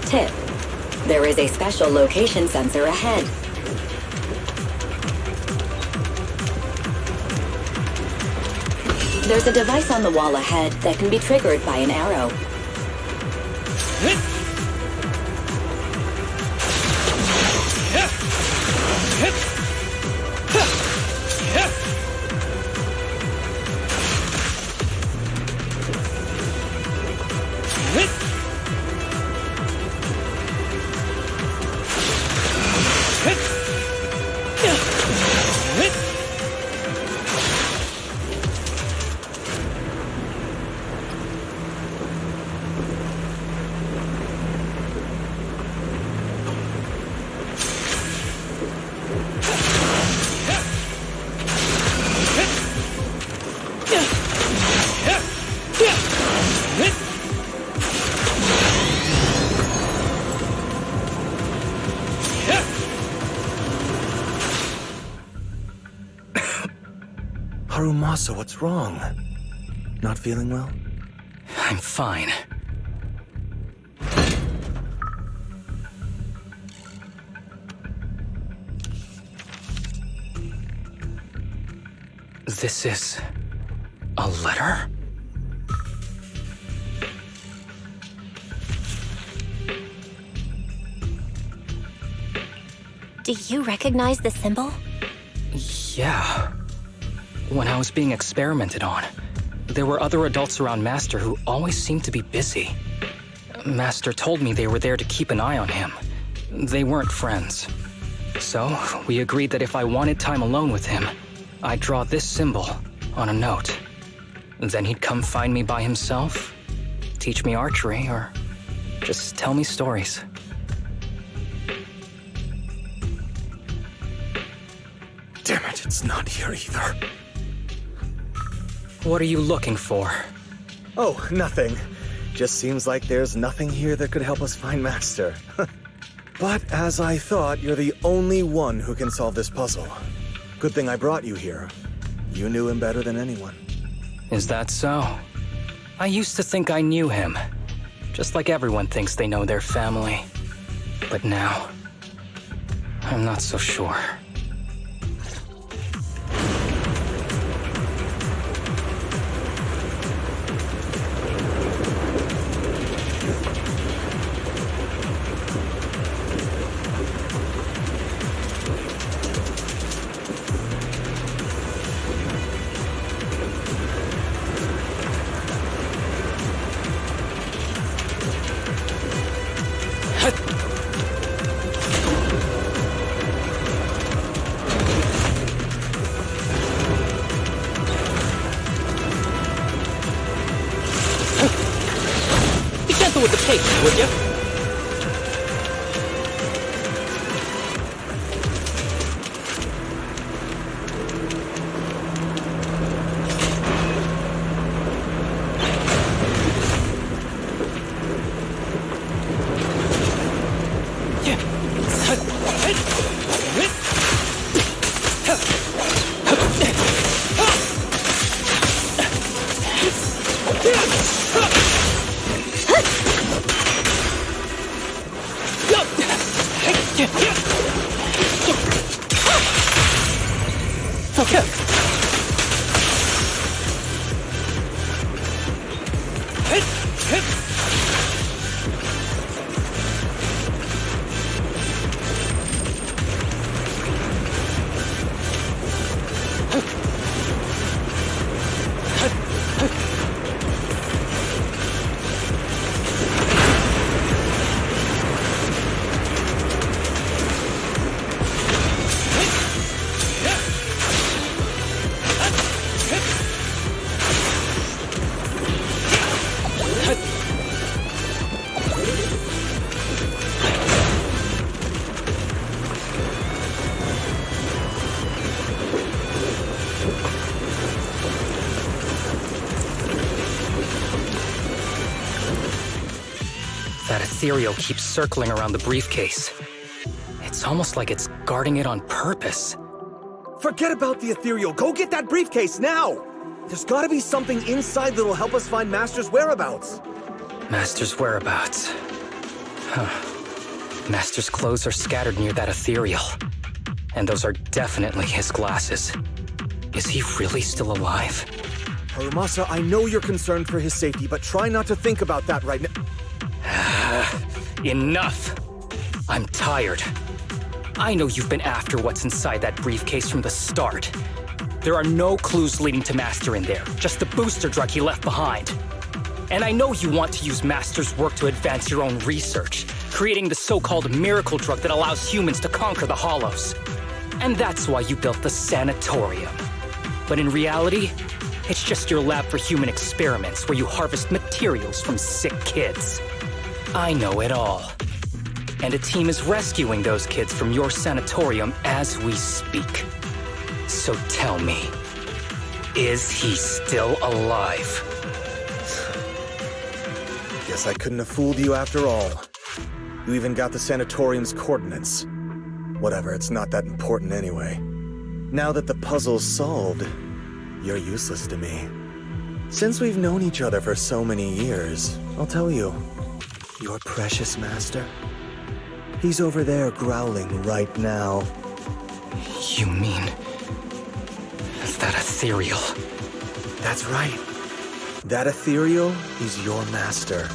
Tip. There is a special location sensor ahead. There's a device on the wall ahead that can be triggered by an arrow. Harumasa, what's wrong? Not feeling well? I'm fine. This is a letter? Do you recognize the symbol? Yeah. When I was being experimented on, there were other adults around Master who always seemed to be busy. Master told me they were there to keep an eye on him. They weren't friends. So, we agreed that if I wanted time alone with him, I'd draw this symbol on a note. Then he'd come find me by himself, teach me archery, or just tell me stories. Damn it, it's not here either. What are you looking for? Oh, nothing. Just seems like there's nothing here that could help us find Master. But as I thought, you're the only one who can solve this puzzle. Good thing I brought you here. You knew him better than anyone. Is that so? I used to think I knew him. Just like everyone thinks they know their family. But now, I'm not so sure. With the pace, would you? That ethereal keeps circling around the briefcase. It's almost like it's guarding it on purpose. Forget about the ethereal. Go get that briefcase now! There's gotta be something inside that'll help us find Master's whereabouts. Master's whereabouts. Huh. Master's clothes are scattered near that ethereal. And those are definitely his glasses. Is he really still alive? Harumasa, I know you're concerned for his safety, but try not to think about that right now. Enough! I'm tired. I know you've been after what's inside that briefcase from the start. There are no clues leading to Master in there, just the booster drug he left behind. And I know you want to use Master's work to advance your own research, creating the so-called miracle drug that allows humans to conquer the Hollows. And that's why you built the sanatorium. But in reality, it's just your lab for human experiments where you harvest materials from sick kids. I know it all. And a team is rescuing those kids from your sanatorium as we speak. So tell me, is he still alive? Guess I couldn't have fooled you after all. You even got the sanatorium's coordinates. Whatever, it's not that important anyway. Now that the puzzle's solved, you're useless to me. Since we've known each other for so many years, I'll tell you, your precious master, he's over there growling right now. You mean... that ethereal? That's right. That ethereal is your master.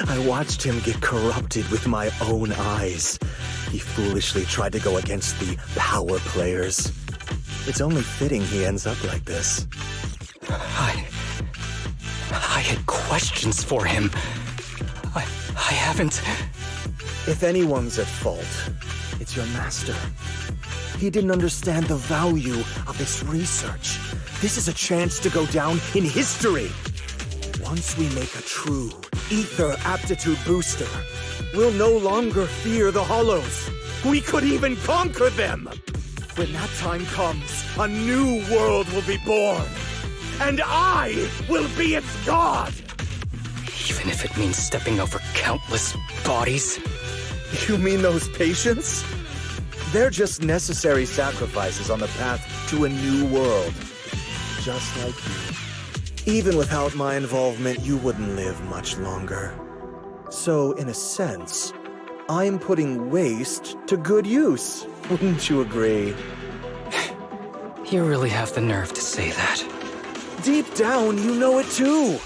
I watched him get corrupted with my own eyes. He foolishly tried to go against the power players. It's only fitting he ends up like this. I had questions for him. I haven't... If anyone's at fault, it's your master. He didn't understand the value of this research. This is a chance to go down in history. Once we make a true ether aptitude booster, we'll no longer fear the Hollows. We could even conquer them. When that time comes, a new world will be born. And I will be its god! Even if it means stepping over countless bodies? You mean those patients? They're just necessary sacrifices on the path to a new world. Just like you. Even without my involvement, you wouldn't live much longer. So, in a sense, I'm putting waste to good use. Wouldn't you agree? You really have the nerve to say that. Deep down, you know it too.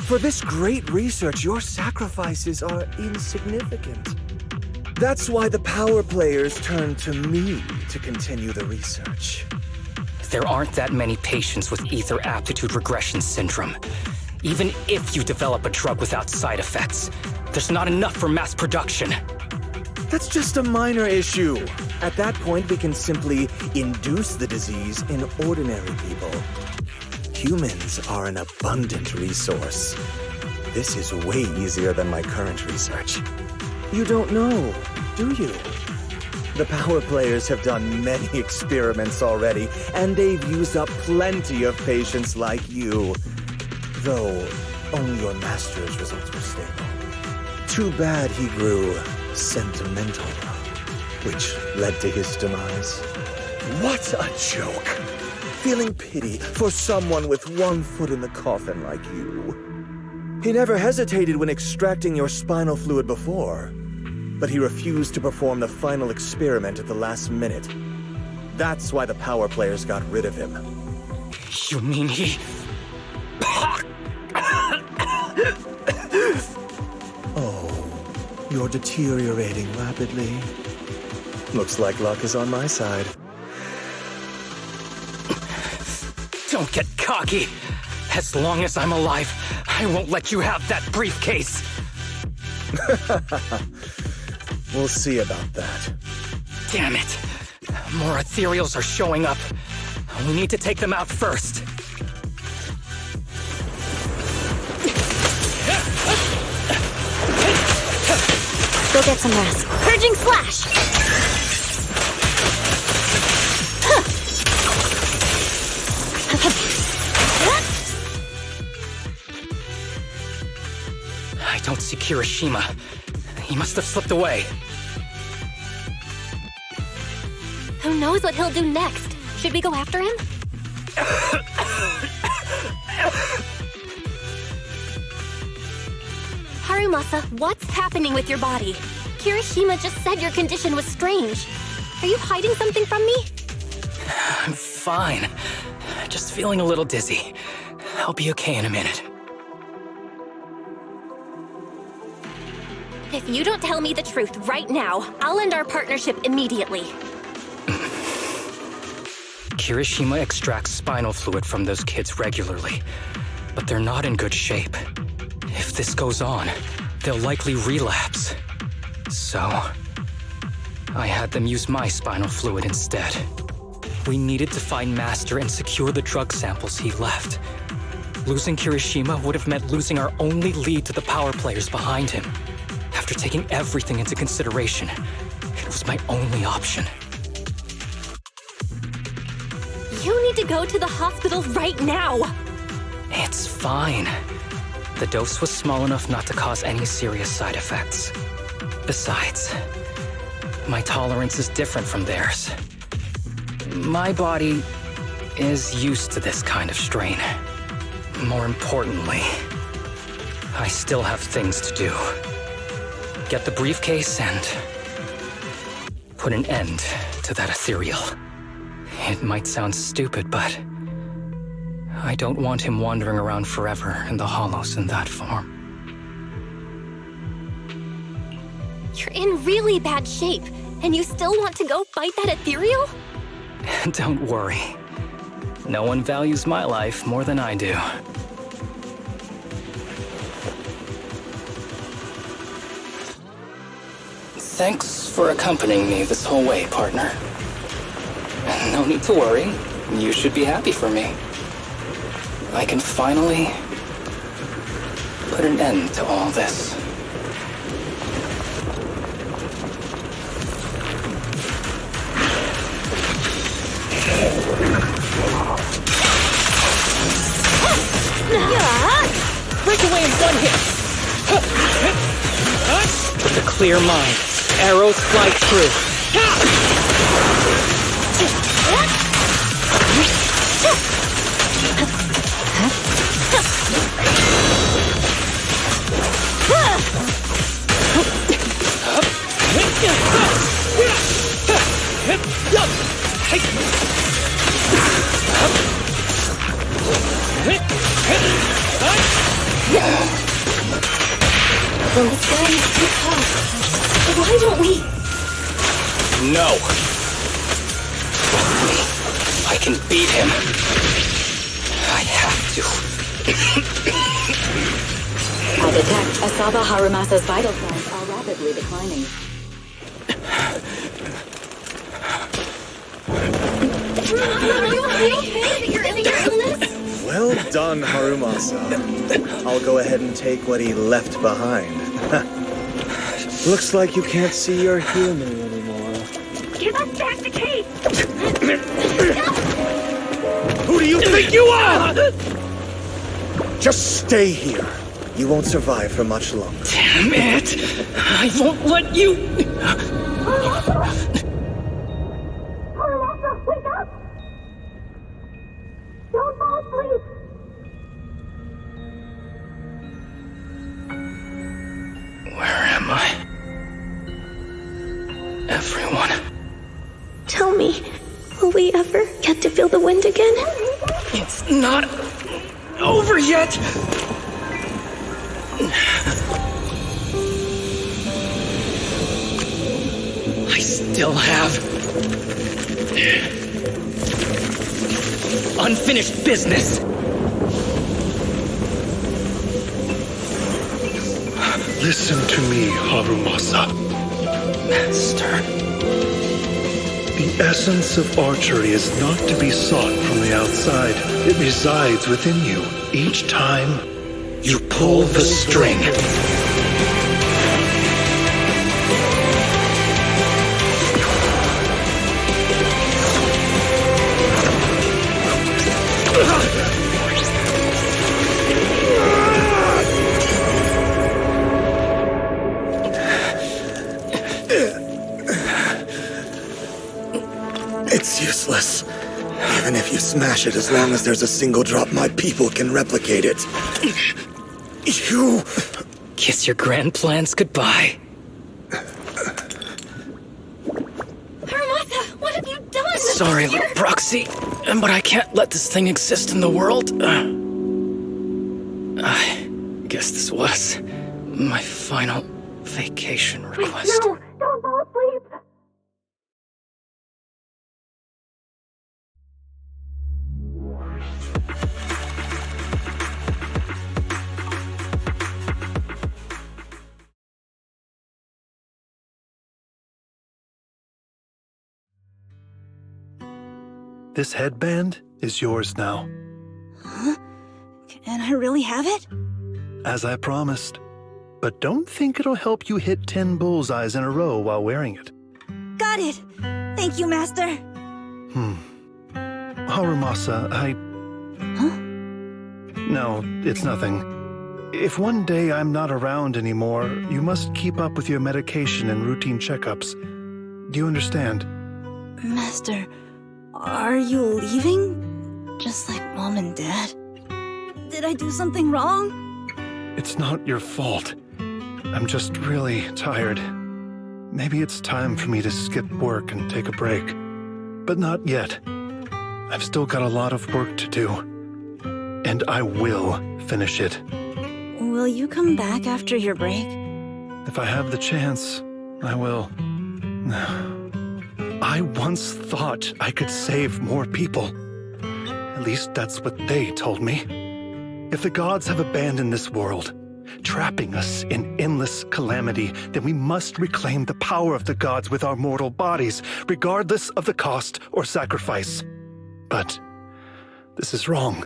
For this great research, your sacrifices are insignificant. That's why the power players turn to me to continue the research. There aren't that many patients with ether aptitude regression syndrome. Even if you develop a drug without side effects, there's not enough for mass production. That's just a minor issue. At that point, we can simply induce the disease in ordinary people. Humans are an abundant resource. This is way easier than my current research. You don't know, do you? The power players have done many experiments already, and they've used up plenty of patients like you. Though, only your master's results were stable. Too bad he grew sentimental, which led to his demise. What a joke! Feeling pity for someone with one foot in the coffin like you. He never hesitated when extracting your spinal fluid before, but he refused to perform the final experiment at the last minute. That's why the power players got rid of him. You mean he... Oh, you're deteriorating rapidly. Looks like luck is on my side. Don't get cocky. As long as I'm alive, I won't let you have that briefcase. We'll see about that. Damn it. More ethereals are showing up. We need to take them out first. Go get some rest. Purging Slash! I don't see Kirishima. He must have slipped away. Who knows what he'll do next? Should we go after him? Harumasa, what's happening with your body? Kirishima just said your condition was strange. Are you hiding something from me? I'm fine. Just feeling a little dizzy. I'll be okay in a minute. If you don't tell me the truth right now, I'll end our partnership immediately. Kirishima extracts spinal fluid from those kids regularly, but they're not in good shape. If this goes on, they'll likely relapse. So, I had them use my spinal fluid instead. We needed to find Master and secure the drug samples he left. Losing Kirishima would have meant losing our only lead to the power players behind him. After taking everything into consideration, it was my only option. You need to go to the hospital right now! It's fine. The dose was small enough not to cause any serious side effects. Besides, my tolerance is different from theirs. My body is used to this kind of strain. More importantly, I still have things to do. Get the briefcase and put an end to that ethereal. It might sound stupid, but I don't want him wandering around forever in the hollows in that form. You're in really bad shape, and you still want to go fight that ethereal? Don't worry. No one values my life more than I do. Thanks for accompanying me this whole way, partner. No need to worry. You should be happy for me. I can finally put an end to all this. Break away in one hit! With a clear mind, arrows fly true. Well, this guy is too tough. Why don't we? No. I can beat him. I have to. I detect Asaba Harumasa's vital signs are rapidly declining. Are you okay? You're in your illness? Well done, Harumasa. I'll go ahead and take what he left behind. Looks like you can't see your human anymore. Give us back the case! Who do you think you are? Just stay here. You won't survive for much longer. Damn it! I won't let you... Harumasa, wake up! Don't fall asleep! Where am I? Everyone. Tell me, will we ever get to feel the wind again? It's not over yet! I still have unfinished business. Listen to me, Harumasa. Master. The essence of archery is not to be sought from the outside. It resides within you. Each time you pull the string. It's useless. Even if you smash it, as long as there's a single drop, my people can replicate it. You... Kiss your grand plans goodbye. Harumasa, what have you done? Sorry, little proxy, but I can't let this thing exist in the world. I guess this was my final vacation request. No, don't fall asleep! This headband is yours now. Huh? Can I really have it? As I promised. But don't think it'll help you hit 10 bullseyes in a row while wearing it. Got it! Thank you, Master! Harumasa, Huh? No, it's nothing. If one day I'm not around anymore, you must keep up with your medication and routine checkups. Do you understand? Master, are you leaving? just like Mom and Dad? Did I do something wrong? It's not your fault. I'm just really tired. Maybe it's time for me to skip work and take a break. But not yet. I've still got a lot of work to do. And I will finish it. Will you come back after your break? If I have the chance, I will. I once thought I could save more people. At least that's what they told me. If the gods have abandoned this world, trapping us in endless calamity, then we must reclaim the power of the gods with our mortal bodies, regardless of the cost or sacrifice. But this is wrong.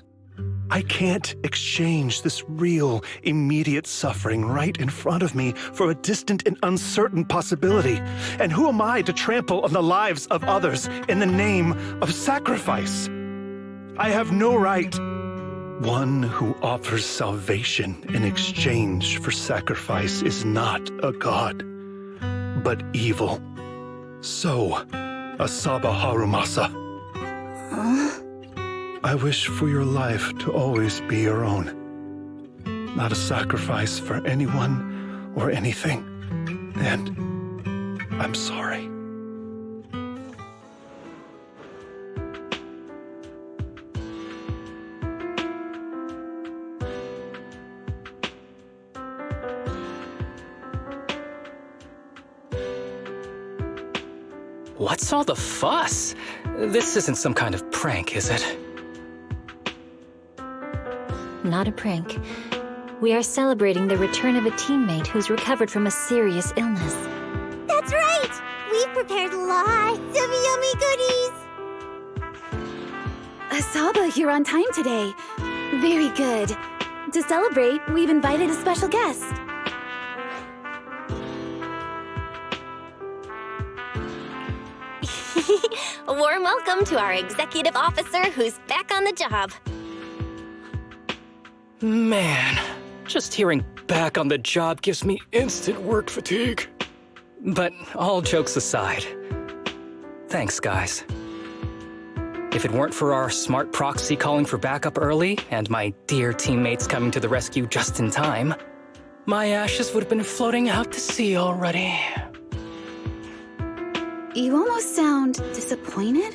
I can't exchange this real, immediate suffering right in front of me for a distant and uncertain possibility. And who am I to trample on the lives of others in the name of sacrifice? I have no right. One who offers salvation in exchange for sacrifice is not a god, but evil. So, Asaba Harumasa. I wish for your life to always be your own. Not a sacrifice for anyone or anything. And I'm sorry. What's all the fuss? This isn't some kind of prank, is it? Not a prank. We are celebrating the return of a teammate who's recovered from a serious illness. That's right! We've prepared lots of yummy goodies! Asaba, you're on time today. Very good. To celebrate, we've invited a special guest. A warm welcome to our executive officer who's back on the job. Man, just hearing back on the job gives me instant work fatigue. But all jokes aside, thanks, guys. If it weren't for our smart proxy calling for backup early and my dear teammates coming to the rescue just in time, my ashes would have been floating out to sea already. You almost sound disappointed?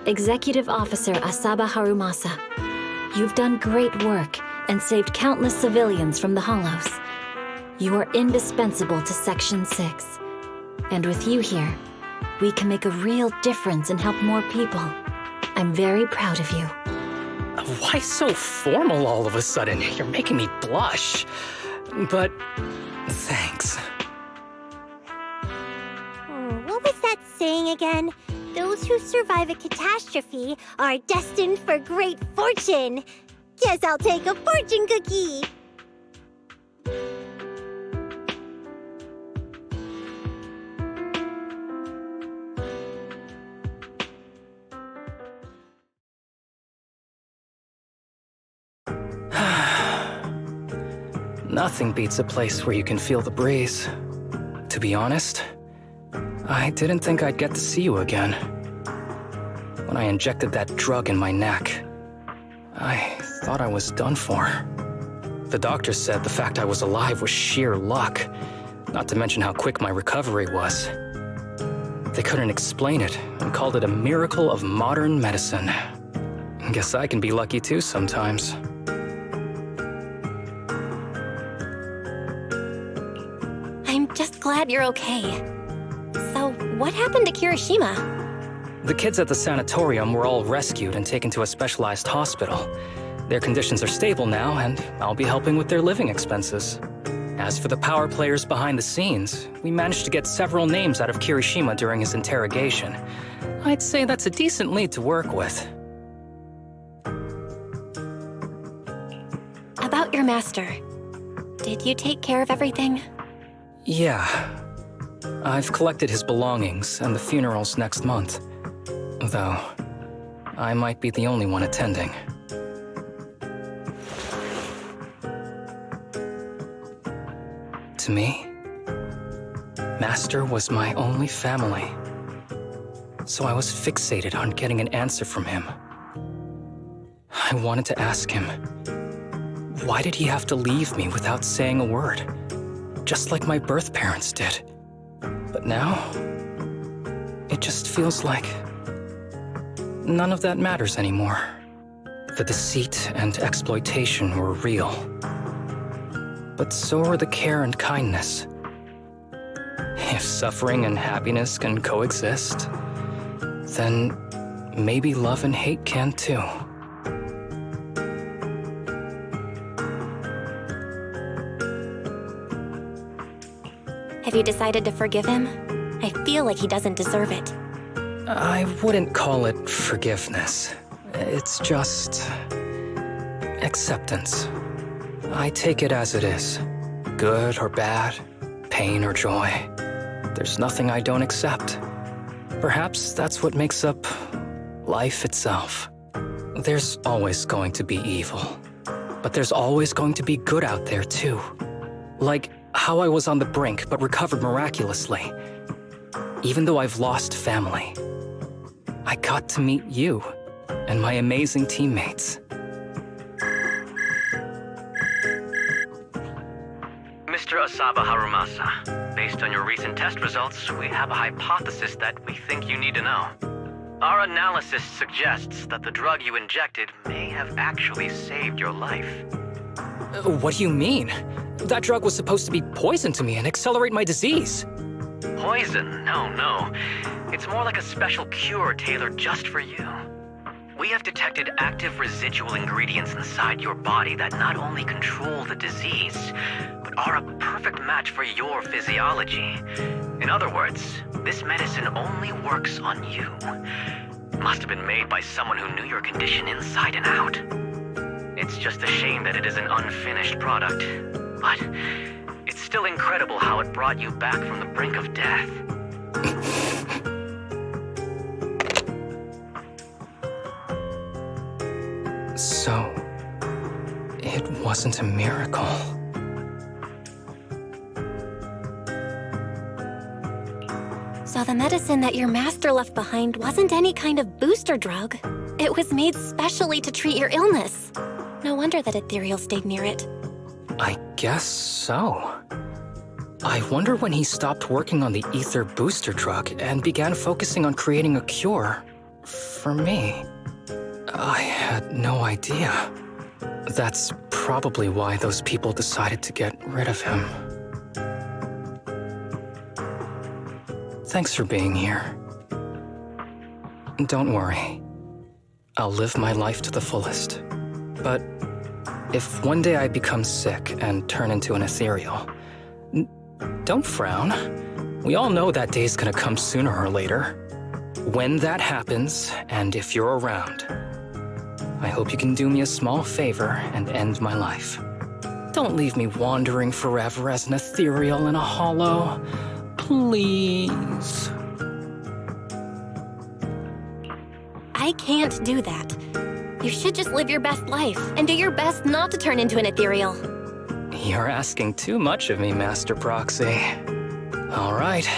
Executive Officer Asaba Harumasa, you've done great work and saved countless civilians from the Hollows. You are indispensable to Section 6. And with you here, we can make a real difference and help more people. I'm very proud of you. Why so formal all of a sudden? You're making me blush. But thanks. What was that saying again? Those who survive a catastrophe are destined for great fortune. Guess I'll take a fortune cookie. Nothing beats a place where you can feel the breeze. To be honest, I didn't think I'd get to see you again. When I injected that drug in my neck, I thought I was done for. The doctor said the fact I was alive was sheer luck, not to mention how quick my recovery was. They couldn't explain it and called it a miracle of modern medicine. Guess I can be lucky too sometimes. I'm just glad you're okay. So, what happened to Kirishima? The kids at the sanatorium were all rescued and taken to a specialized hospital. Their conditions are stable now, and I'll be helping with their living expenses. As for the power players behind the scenes, we managed to get several names out of Kirishima during his interrogation. I'd say that's a decent lead to work with. About your master. Did you take care of everything? Yeah. I've collected his belongings, and the funeral's next month. Though, I might be the only one attending. To me, Master was my only family. so I was fixated on getting an answer from him. I wanted to ask him, why did he have to leave me without saying a word? Just like my birth parents did. But now, it just feels like none of that matters anymore. The deceit and exploitation were real. But so are the care and kindness. If suffering and happiness can coexist, then maybe love and hate can too. Have you decided to forgive him? I feel like he doesn't deserve it. I wouldn't call it forgiveness. It's just acceptance. I take it as it is. Good or bad, pain or joy. There's nothing I don't accept. Perhaps that's what makes up life itself. There's always going to be evil. But there's always going to be good out there too. Like how I was on the brink but recovered miraculously. Even though I've lost family, I got to meet you and my amazing teammates. Mr. Asaba Harumasa, based on your recent test results, we have a hypothesis that we think you need to know. Our analysis suggests that the drug you injected may have actually saved your life. What do you mean? That drug was supposed to be poison to me and accelerate my disease. Poison? No. It's more like a special cure tailored just for you. We have detected active residual ingredients inside your body that not only control the disease, but are a perfect match for your physiology. In other words, this medicine only works on you. Must have been made by someone who knew your condition inside and out. It's just a shame that it is an unfinished product, but it's still incredible how it brought you back from the brink of death. So, it wasn't a miracle. So the medicine that your master left behind wasn't any kind of booster drug. It was made specially to treat your illness. No wonder that Ethereal stayed near it. I guess so. I wonder when he stopped working on the ether booster drug and began focusing on creating a cure for me. I had no idea. That's probably why those people decided to get rid of him. Thanks for being here. Don't worry. I'll live my life to the fullest. But if one day I become sick and turn into an ethereal, don't frown. We all know that day's gonna come sooner or later. When that happens, and if you're around, I hope you can do me a small favor and end my life. Don't leave me wandering forever as an ethereal in a hollow. Please. I can't do that. You should just live your best life and do your best not to turn into an ethereal. You're asking too much of me, Master Proxy. All right.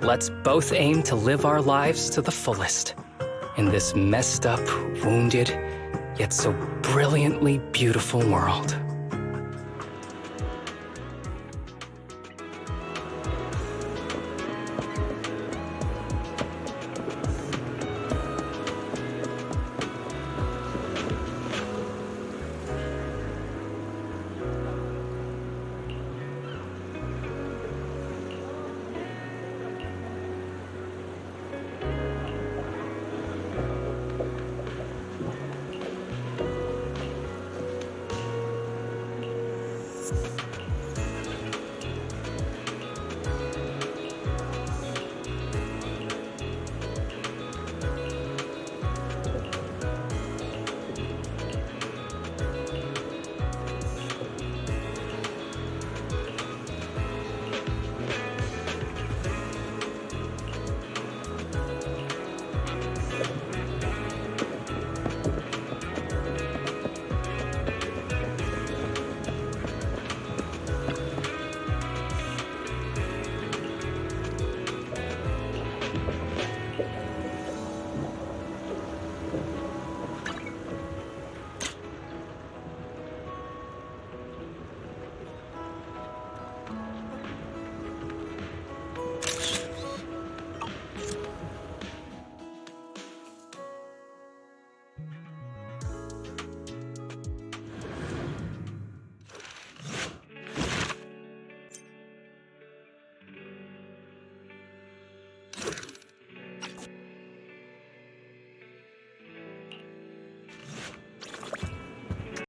Let's both aim to live our lives to the fullest in this messed up, wounded, yet so brilliantly beautiful world.